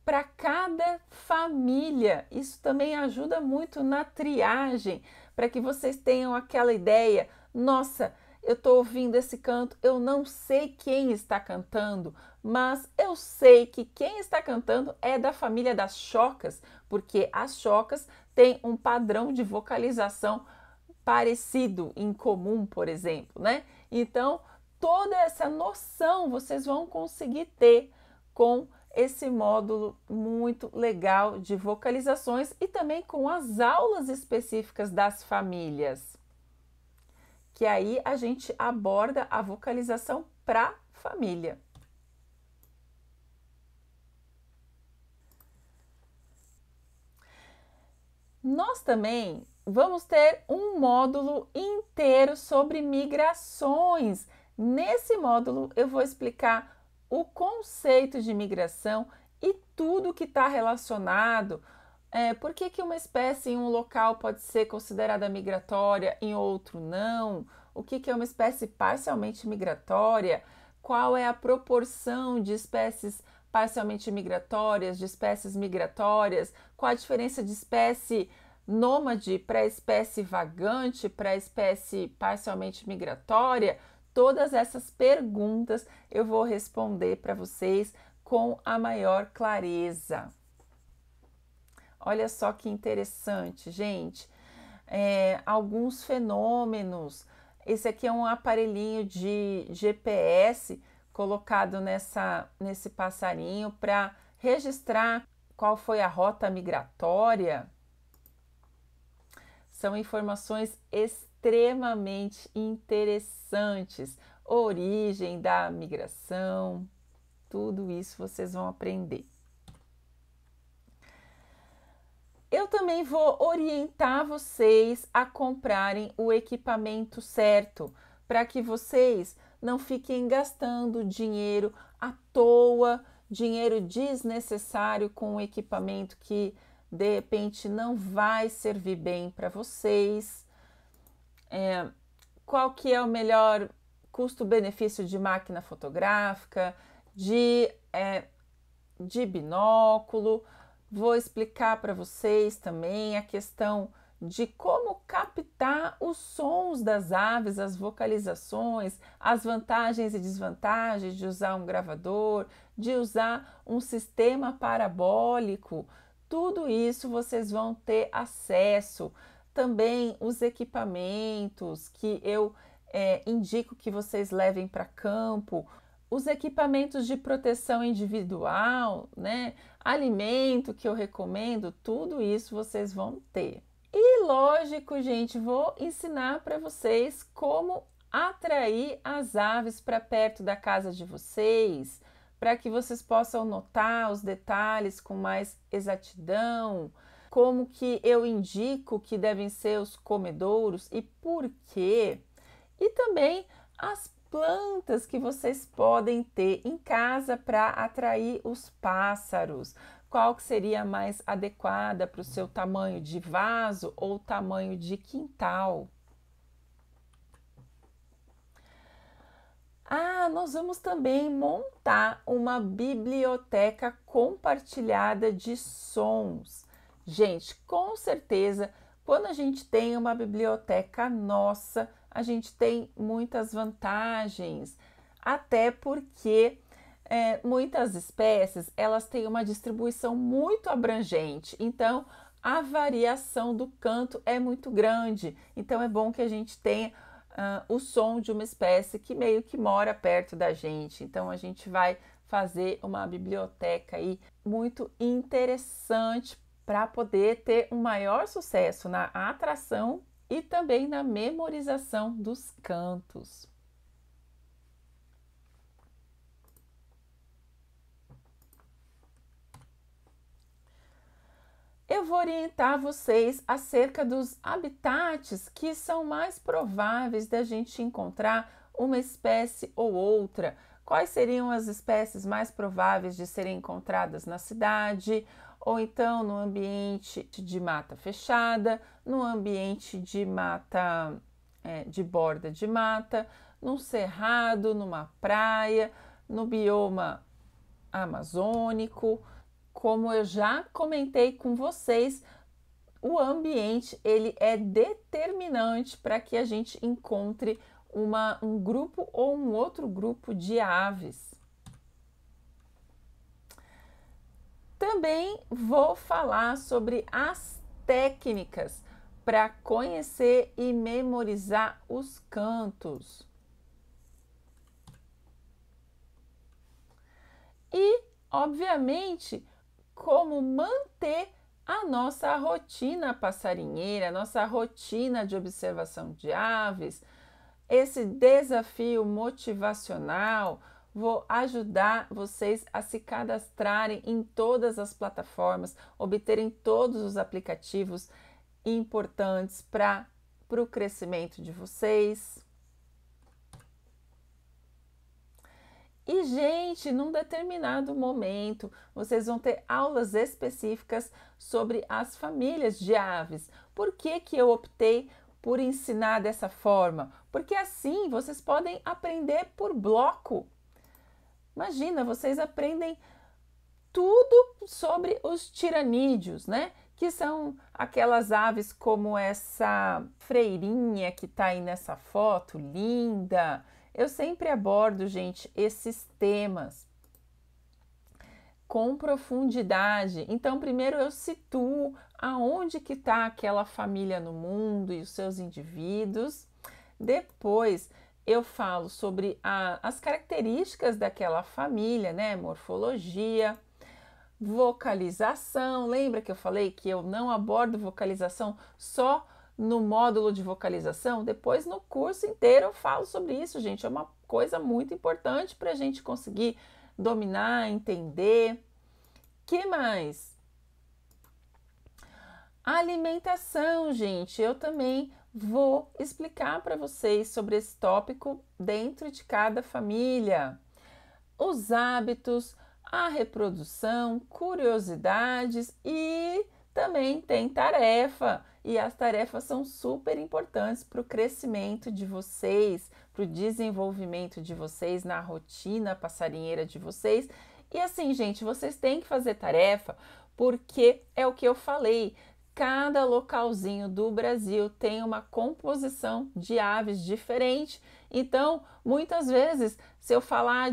para cada família. Isso também ajuda muito na triagem, para que vocês tenham aquela ideia, nossa, eu estou ouvindo esse canto, eu não sei quem está cantando, mas eu sei que quem está cantando é da família das chocas, porque as chocas têm um padrão de vocalização parecido, em comum, por exemplo, né? Então, toda essa noção vocês vão conseguir ter com esse módulo muito legal de vocalizações e também com as aulas específicas das famílias, que aí a gente aborda a vocalização para família. Nós também vamos ter um módulo inteiro sobre migrações. Nesse módulo eu vou explicar o conceito de migração e tudo que está relacionado. Por que uma espécie em um local pode ser considerada migratória, em outro não? O que é uma espécie parcialmente migratória? Qual é a proporção de espécies parcialmente migratórias, de espécies migratórias? Qual a diferença de espécie nômade para espécie vagante, para espécie parcialmente migratória? Todas essas perguntas eu vou responder para vocês com a maior clareza. Olha só que interessante, gente. Alguns fenômenos. Esse aqui é um aparelhinho de GPS colocado nesse passarinho para registrar qual foi a rota migratória. São informações extremamente interessantes. Origem da migração, tudo isso vocês vão aprender. Eu também vou orientar vocês a comprarem o equipamento certo, para que vocês não fiquem gastando dinheiro à toa, dinheiro desnecessário com um equipamento que de repente não vai servir bem para vocês. Qual que é o melhor custo-benefício de máquina fotográfica, de binóculo? Vou explicar para vocês também a questão de como captar os sons das aves, as vocalizações, as vantagens e desvantagens de usar um gravador, de usar um sistema parabólico. Tudo isso vocês vão ter acesso. Também os equipamentos que eu indico que vocês levem para campo, os equipamentos de proteção individual, né? Alimento que eu recomendo, tudo isso vocês vão ter. E lógico, gente, vou ensinar para vocês como atrair as aves para perto da casa de vocês, para que vocês possam notar os detalhes com mais exatidão, como que eu indico que devem ser os comedouros e por quê. E também as plantas que vocês podem ter em casa para atrair os pássaros. Qual que seria mais adequada para o seu tamanho de vaso ou tamanho de quintal? Nós vamos também montar uma biblioteca compartilhada de sons. Gente, com certeza, quando a gente tem uma biblioteca nossa, a gente tem muitas vantagens, até porque muitas espécies elas têm uma distribuição muito abrangente, então a variação do canto é muito grande, então é bom que a gente tenha o som de uma espécie que meio que mora perto da gente, então a gente vai fazer uma biblioteca aí muito interessante para poder ter um maior sucesso na atração e também na memorização dos cantos. Eu vou orientar vocês acerca dos habitats que são mais prováveis da gente encontrar uma espécie ou outra. Quais seriam as espécies mais prováveis de serem encontradas na cidade, ou então no ambiente de mata fechada, no ambiente de mata, de borda de mata, num cerrado, numa praia, no bioma amazônico. Como eu já comentei com vocês, o ambiente ele é determinante para que a gente encontre um grupo ou um outro grupo de aves. Também vou falar sobre as técnicas para conhecer e memorizar os cantos. E, obviamente, como manter a nossa rotina passarinheira, a nossa rotina de observação de aves, esse desafio motivacional. Vou ajudar vocês a se cadastrarem em todas as plataformas, obterem todos os aplicativos importantes para o crescimento de vocês. E, gente, num determinado momento, vocês vão ter aulas específicas sobre as famílias de aves. Por que que eu optei por ensinar dessa forma? Porque assim vocês podem aprender por bloco. Imagina, vocês aprendem tudo sobre os tiranídeos, né? Que são aquelas aves como essa freirinha que tá aí nessa foto, linda. Eu sempre abordo, gente, esses temas com profundidade. Então, primeiro eu situo aonde que está aquela família no mundo e os seus indivíduos. Depois eu falo sobre as características daquela família, né? Morfologia, vocalização. Lembra que eu falei que eu não abordo vocalização só no módulo de vocalização? Depois no curso inteiro eu falo sobre isso, gente. É uma coisa muito importante para a gente conseguir dominar, entender. Que mais? Alimentação, gente. Eu também vou explicar para vocês sobre esse tópico dentro de cada família. Os hábitos, a reprodução, curiosidades e também tem tarefa. E as tarefas são super importantes para o crescimento de vocês, para o desenvolvimento de vocês na rotina passarinheira de vocês. E assim, gente, vocês têm que fazer tarefa porque é o que eu falei. Cada localzinho do Brasil tem uma composição de aves diferente. Então, muitas vezes, se eu falar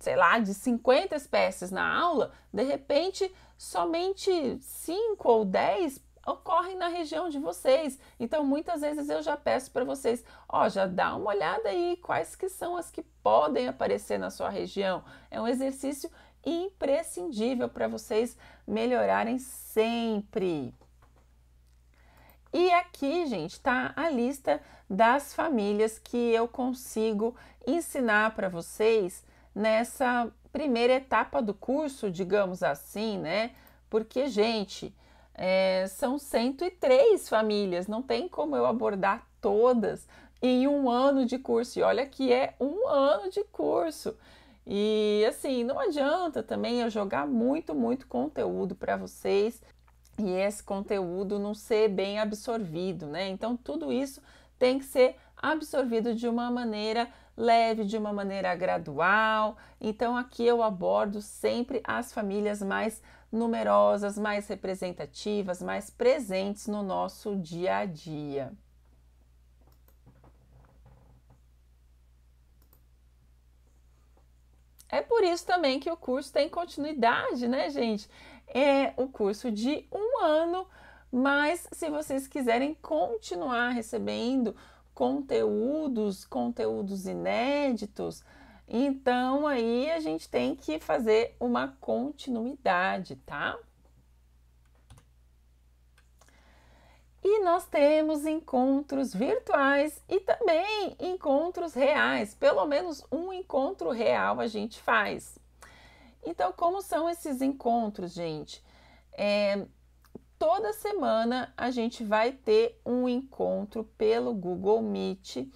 sei lá, de 50 espécies na aula, de repente somente 5 ou 10 ocorrem na região de vocês. Então, muitas vezes eu já peço para vocês, ó, já dá uma olhada aí quais que são as que podem aparecer na sua região. É um exercício imprescindível para vocês melhorarem sempre. E aqui, gente, tá a lista das famílias que eu consigo ensinar para vocês nessa primeira etapa do curso, digamos assim, né? Porque, gente, são 103 famílias, não tem como eu abordar todas em um ano de curso. E olha que é um ano de curso. E assim, não adianta também eu jogar muito conteúdo para vocês e esse conteúdo não ser bem absorvido, né? Então, tudo isso tem que ser absorvido de uma maneira leve, de uma maneira gradual. Então, aqui eu abordo sempre as famílias mais numerosas, mais representativas, mais presentes no nosso dia a dia. É por isso também que o curso tem continuidade, né, gente? É o curso de um ano, mas se vocês quiserem continuar recebendo conteúdos inéditos, então aí a gente tem que fazer uma continuidade, tá? E nós temos encontros virtuais e também encontros reais. Pelo menos um encontro real a gente faz. Então, como são esses encontros, gente? Toda semana a gente vai ter um encontro pelo Google Meet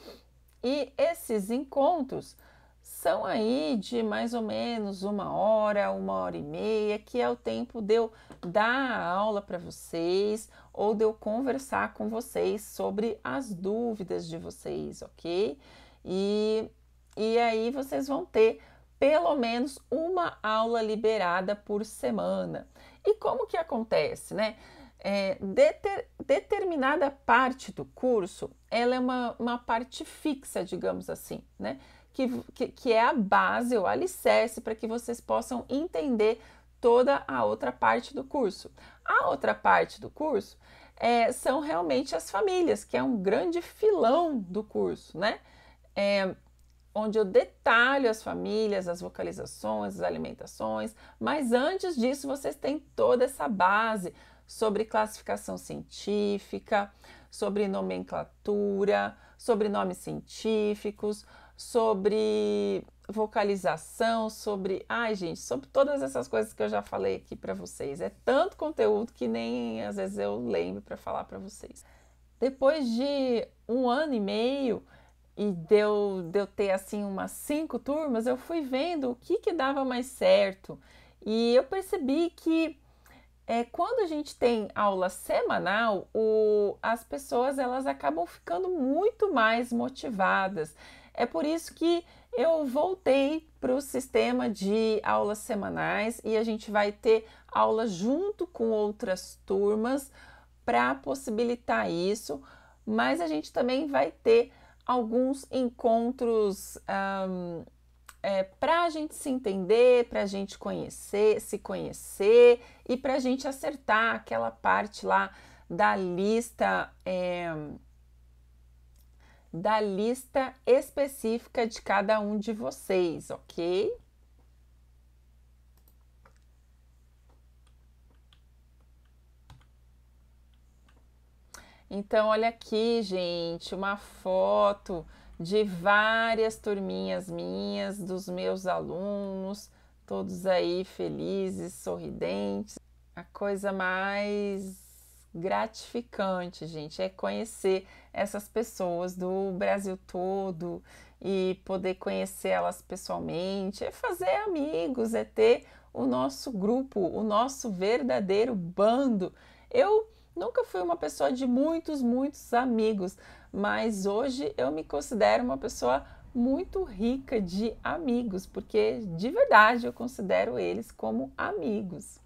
e esses encontros são aí de mais ou menos uma hora e meia, que é o tempo de eu dar a aula para vocês ou de eu conversar com vocês sobre as dúvidas de vocês, ok? E aí vocês vão ter pelo menos uma aula liberada por semana. E como que acontece, né? Determinada parte do curso, ela é uma parte fixa, digamos assim, né? Que é a base, o alicerce para que vocês possam entender toda a outra parte do curso. A outra parte do curso são realmente as famílias, que é um grande filão do curso, né? Onde eu detalho as famílias, as vocalizações, as alimentações, mas antes disso vocês têm toda essa base sobre classificação científica, sobre nomenclatura, sobre nomes científicos, sobre vocalização, sobre todas essas coisas que eu já falei aqui para vocês. É tanto conteúdo que nem às vezes eu lembro para falar para vocês. Depois de um ano e meio, e deu ter assim umas 5 turmas, eu fui vendo o que dava mais certo. E eu percebi que quando a gente tem aula semanal, as pessoas elas acabam ficando muito mais motivadas. É por isso que eu voltei para o sistema de aulas semanais e a gente vai ter aula junto com outras turmas para possibilitar isso, mas a gente também vai ter alguns encontros para a gente se entender, para a gente se conhecer e para a gente acertar aquela parte lá da lista específica de cada um de vocês, ok? Então, olha aqui, gente, uma foto de várias turminhas minhas, dos meus alunos, todos aí felizes, sorridentes. A coisa mais gratificante, gente, é conhecer essas pessoas do Brasil todo e poder conhecê-las pessoalmente, é fazer amigos, é ter o nosso grupo, o nosso verdadeiro bando. Eu nunca fui uma pessoa de muitos amigos, mas hoje eu me considero uma pessoa muito rica de amigos, porque de verdade eu considero eles como amigos.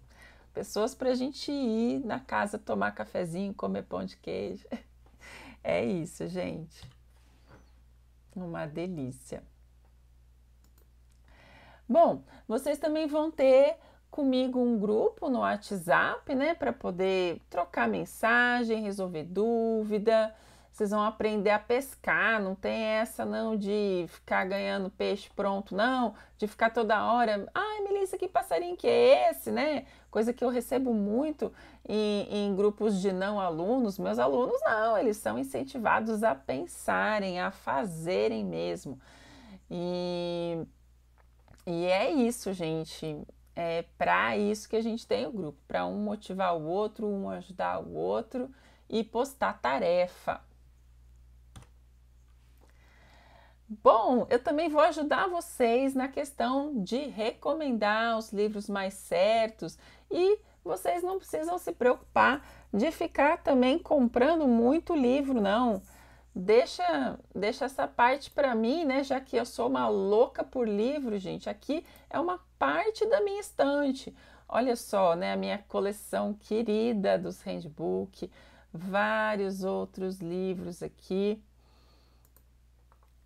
Pessoas para a gente ir na casa tomar cafezinho, comer pão de queijo. É isso, gente. Uma delícia. Bom, vocês também vão ter comigo um grupo no WhatsApp, né, para poder trocar mensagem, resolver dúvida. Vocês vão aprender a pescar, não tem essa não de ficar ganhando peixe pronto, não, de ficar toda hora, ai, Melissa, que passarinho que é esse, né? Coisa que eu recebo muito em grupos de não alunos. Meus alunos não, eles são incentivados a pensarem, a fazerem mesmo. E é isso, gente. É para isso que a gente tem o grupo, para um motivar o outro, um ajudar o outro e postar tarefa. Bom, eu também vou ajudar vocês na questão de recomendar os livros mais certos e vocês não precisam se preocupar de ficar também comprando muito livro, não. Deixa essa parte para mim, né? Já que eu sou uma louca por livro, gente. Aqui é uma parte da minha estante. Olha só, né? A minha coleção querida dos handbook, vários outros livros aqui.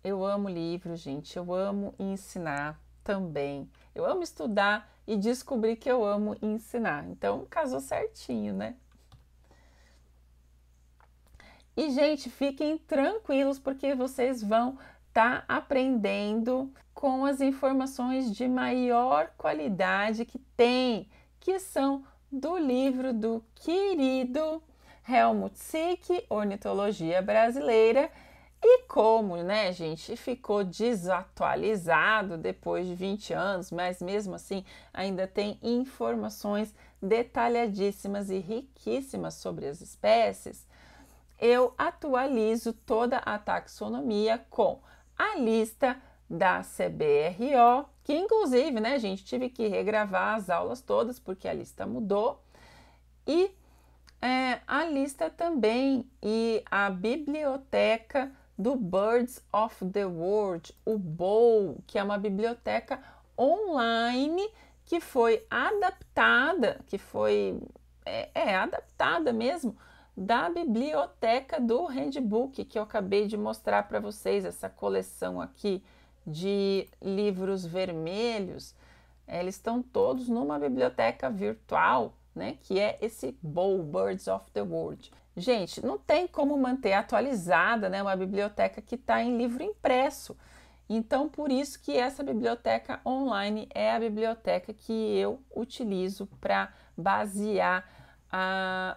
Eu amo livros, gente. Eu amo ensinar também. Eu amo estudar e descobrir que eu amo ensinar. Então, casou certinho, né? E, gente, fiquem tranquilos porque vocês vão estar aprendendo com as informações de maior qualidade que tem, que são do livro do querido Helmut Sick, Ornitologia Brasileira. E como, né, gente, ficou desatualizado depois de 20 anos, mas mesmo assim ainda tem informações detalhadíssimas e riquíssimas sobre as espécies, eu atualizo toda a taxonomia com a lista da CBRO, que inclusive, né, gente, tive que regravar as aulas todas porque a lista mudou, e a lista também e a biblioteca do Birds of the World, o BOW, que é uma biblioteca online que foi adaptada, adaptada mesmo da biblioteca do Handbook, que eu acabei de mostrar para vocês, essa coleção aqui de livros vermelhos. Eles estão todos numa biblioteca virtual, né, que é esse BOW, Birds of the World. Gente, não tem como manter atualizada, né, uma biblioteca que está em livro impresso. Então, por isso que essa biblioteca online é a biblioteca que eu utilizo para basear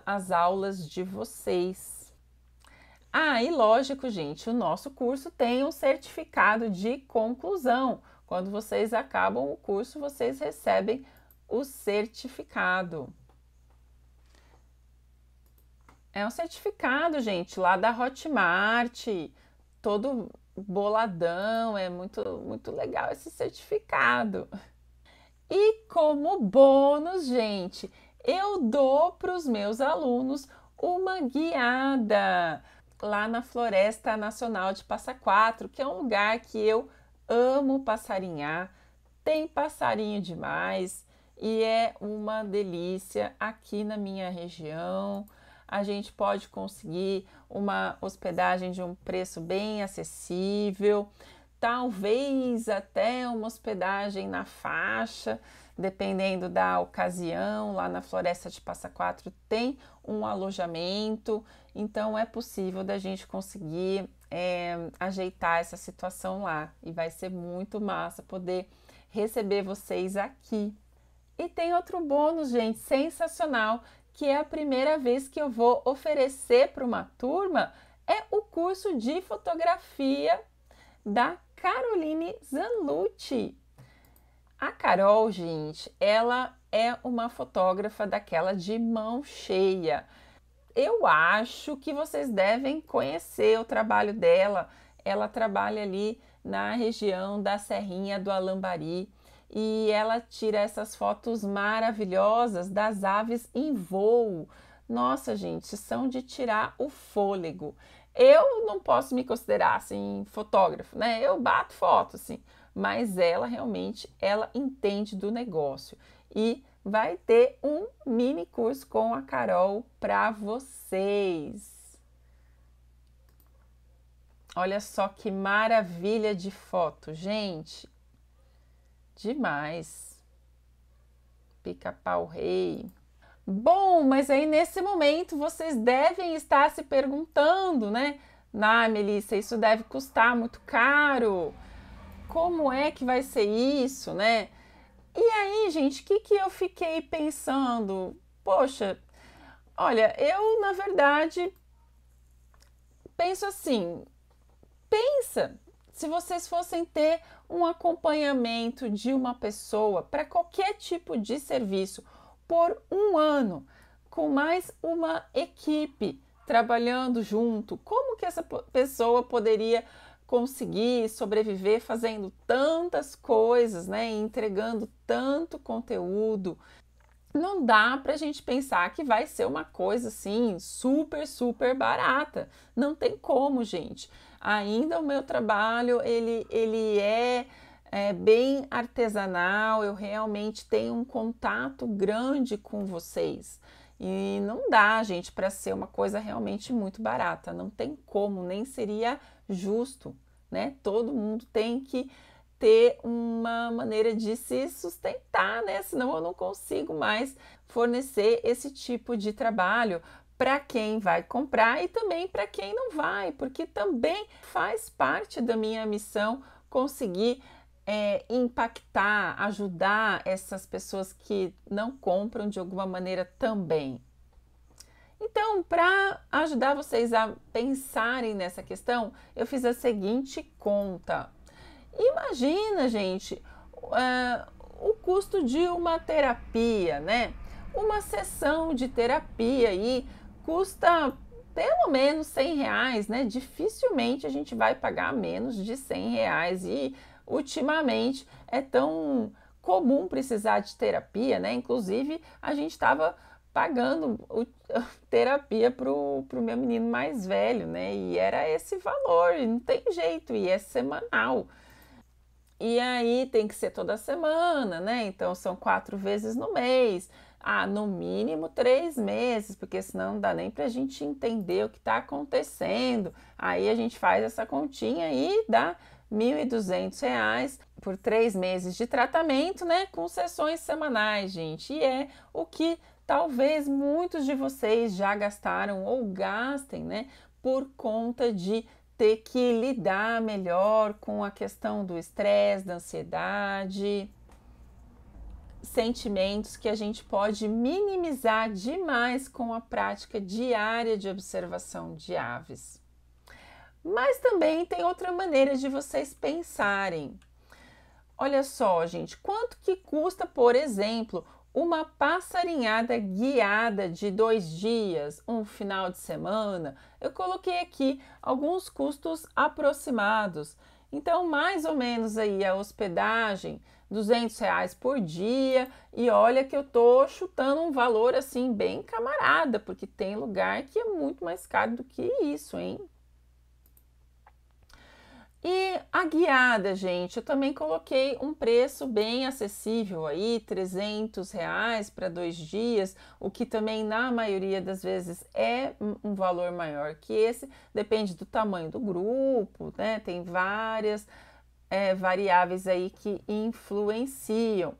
as aulas de vocês. Ah, e lógico, gente, o nosso curso tem um certificado de conclusão. Quando vocês acabam o curso, vocês recebem o certificado. É um certificado, gente, lá da Hotmart. boladão, é muito legal esse certificado. E como bônus, gente, eu dou para os meus alunos uma guiada lá na Floresta Nacional de Passa Quatro, que é um lugar que eu amo passarinhar, tem passarinho demais e é uma delícia aqui na minha região. A gente pode conseguir uma hospedagem de um preço bem acessível, talvez até uma hospedagem na faixa, dependendo da ocasião. Lá na Floresta de Passa Quatro tem um alojamento, então é possível da gente conseguir ajeitar essa situação lá e vai ser muito massa poder receber vocês aqui. E tem outro bônus, gente, sensacional, que é a primeira vez que eu vou oferecer para uma turma, é o curso de fotografia da Caroline Zanlucci. A Carol, gente, ela é uma fotógrafa daquela de mão cheia. Eu acho que vocês devem conhecer o trabalho dela. Ela trabalha ali na região da Serrinha do Alambari e ela tira essas fotos maravilhosas das aves em voo. Nossa, gente, são de tirar o fôlego. Eu não posso me considerar assim fotógrafo, né? Eu bato foto assim, mas ela realmente ela entende do negócio e vai ter um mini curso com a Carol para vocês. Olha só que maravilha de foto, gente. Demais. Pica-pau rei. Bom, mas aí nesse momento vocês devem estar se perguntando, né? Melissa, isso deve custar muito caro. Como é que vai ser isso, né? E aí, gente, o que eu fiquei pensando? Poxa, olha, eu na verdade penso assim, pensa se vocês fossem ter um acompanhamento de uma pessoa para qualquer tipo de serviço por um ano, com mais uma equipe trabalhando junto, como que essa pessoa poderia conseguir sobreviver fazendo tantas coisas, né, e entregando tanto conteúdo? Não dá para a gente pensar que vai ser uma coisa assim super barata. Não tem como, gente. Ainda o meu trabalho ele é bem artesanal. Eu realmente tenho um contato grande com vocês e não dá, gente, para ser uma coisa realmente muito barata. Não tem como, nem seria justo, né? Todo mundo tem que ter uma maneira de se sustentar, né? Senão eu não consigo mais fornecer esse tipo de trabalho para quem vai comprar e também para quem não vai, porque também faz parte da minha missão conseguir impactar, ajudar essas pessoas que não compram de alguma maneira também. Então, para ajudar vocês a pensarem nessa questão, eu fiz a seguinte conta. Imagina, gente, o custo de uma terapia, né? Uma sessão de terapia aí custa pelo menos R$ 100, né? Dificilmente a gente vai pagar menos de R$ 100 e ultimamente é tão comum precisar de terapia, né? Inclusive a gente estava pagando terapia pro meu menino mais velho, né? E era esse valor, não tem jeito, e é semanal. E aí tem que ser toda semana, né? Então são 4 vezes no mês. No mínimo 3 meses, porque senão não dá nem para a gente entender o que está acontecendo. Aí a gente faz essa continha e dá R$ 1.200 por 3 meses de tratamento, né? Com sessões semanais, gente. E é o que talvez muitos de vocês já gastaram ou gastem, né? Por conta de ter que lidar melhor com a questão do estresse, da ansiedade, sentimentos que a gente pode minimizar demais com a prática diária de observação de aves. Mas também tem outra maneira de vocês pensarem. Olha só, gente, quanto que custa, por exemplo, uma passarinhada guiada de 2 dias, um final de semana, eu coloquei aqui alguns custos aproximados. Então, mais ou menos aí a hospedagem, R$ 200 por dia, e olha que eu tô chutando um valor assim bem camarada, porque tem lugar que é muito mais caro do que isso, hein? E a guiada, gente, eu também coloquei um preço bem acessível aí, R$ 300 para 2 dias, o que também na maioria das vezes é um valor maior que esse, depende do tamanho do grupo, né? Tem várias variáveis aí que influenciam.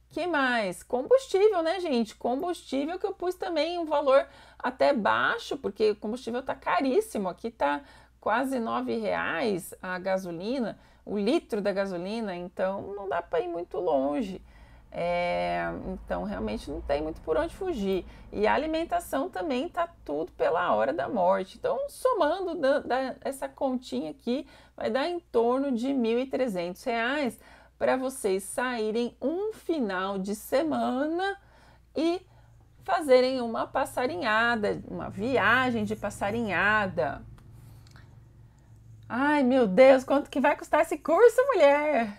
Que mais? Combustível, né, gente? Combustível que eu pus também um valor até baixo, porque o combustível tá caríssimo. Aqui tá quase R$ 9 a gasolina, o litro da gasolina, então não dá para ir muito longe. Então realmente não tem muito por onde fugir. E a alimentação também tá tudo pela hora da morte. Então, somando essa continha aqui, vai dar em torno de R$ 1.300 para vocês saírem um final de semana e fazerem uma passarinhada, uma viagem de passarinhada. Ai, meu Deus, quanto que vai custar esse curso, mulher?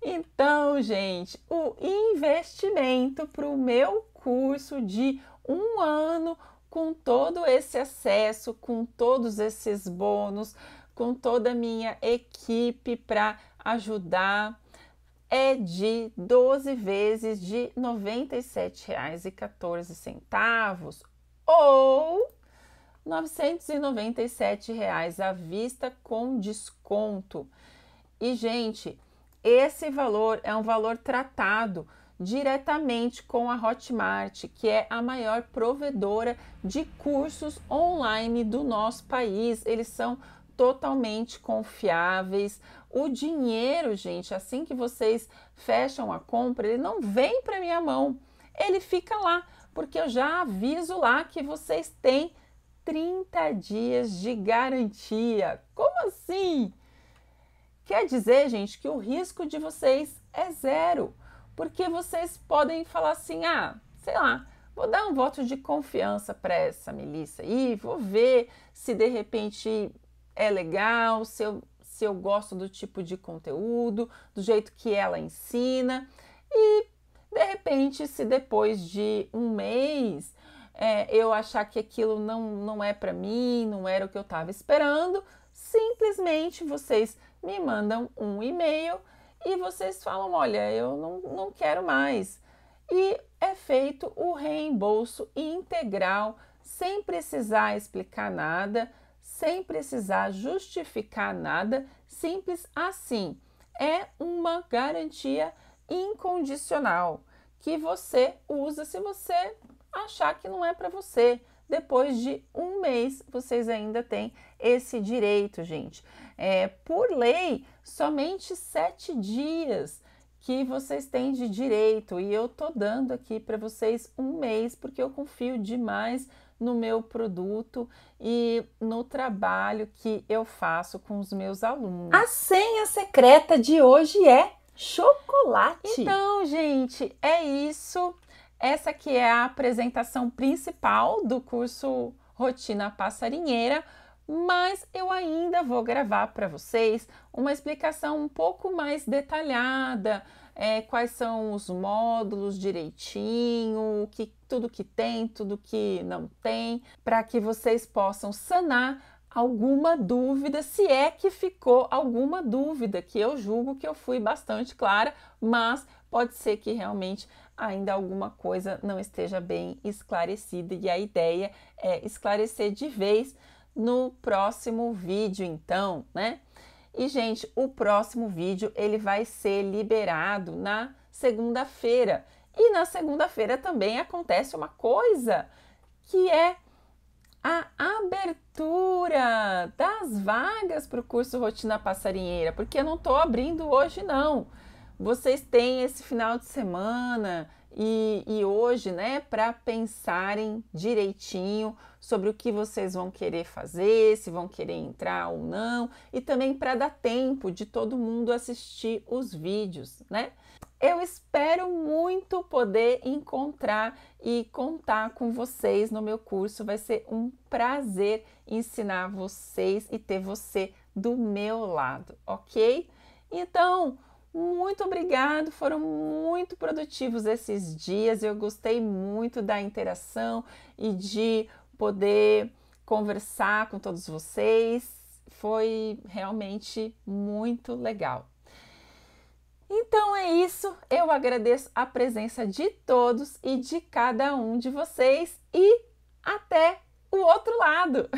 Então, gente, o investimento para o meu curso de 1 ano, com todo esse acesso, com todos esses bônus, com toda a minha equipe para ajudar, é de 12 vezes de R$ 97,14 ou R$ 997 à vista com desconto. E, gente, esse valor é um valor tratado diretamente com a Hotmart, que é a maior provedora de cursos online do nosso país. Eles são totalmente confiáveis. O dinheiro, gente, assim que vocês fecham a compra, ele não vem para minha mão, ele fica lá, porque eu já aviso lá que vocês têm 30 dias de garantia. Como assim? Quer dizer, gente, que o risco de vocês é zero, porque vocês podem falar assim, sei lá, vou dar um voto de confiança para essa Melissa aí, vou ver se de repente é legal, se eu gosto do tipo de conteúdo, do jeito que ela ensina, e de repente, se depois de um mês eu achar que aquilo não é para mim, não era o que eu estava esperando, simplesmente vocês me mandam um e-mail e vocês falam, olha, eu não quero mais. E é feito o reembolso integral, sem precisar explicar nada, sem precisar justificar nada, simples assim. É uma garantia incondicional que você usa se você achar que não é para você. Depois de um mês, vocês ainda têm esse direito, gente. Por lei, somente 7 dias que vocês têm de direito, e eu tô dando aqui para vocês um mês, porque eu confio demais no meu produto e no trabalho que eu faço com os meus alunos. A senha secreta de hoje é chocolate. Então, gente, é isso. Essa aqui é a apresentação principal do curso Rotina Passarinheira, mas eu ainda vou gravar para vocês uma explicação um pouco mais detalhada, quais são os módulos direitinho, tudo que tem, tudo que não tem, para que vocês possam sanar alguma dúvida, se é que ficou alguma dúvida, que eu julgo que eu fui bastante clara, mas pode ser que realmente ainda alguma coisa não esteja bem esclarecida, e a ideia é esclarecer de vez no próximo vídeo, então, né? E, gente, o próximo vídeo ele vai ser liberado na segunda-feira. E na segunda-feira também acontece uma coisa, que é a abertura das vagas para o curso Rotina Passarinheira, porque eu não estou abrindo hoje, não. Vocês têm esse final de semana e hoje, né, para pensarem direitinho sobre o que vocês vão querer fazer, se vão querer entrar ou não, e também para dar tempo de todo mundo assistir os vídeos, né? eu espero muito poder encontrar e contar com vocês no meu curso. Vai ser um prazer ensinar vocês e ter você do meu lado, ok? Então, muito obrigado, foram muito produtivos esses dias, eu gostei muito da interação e de poder conversar com todos vocês, foi realmente muito legal. Então é isso, eu agradeço a presença de todos e de cada um de vocês e até o outro lado!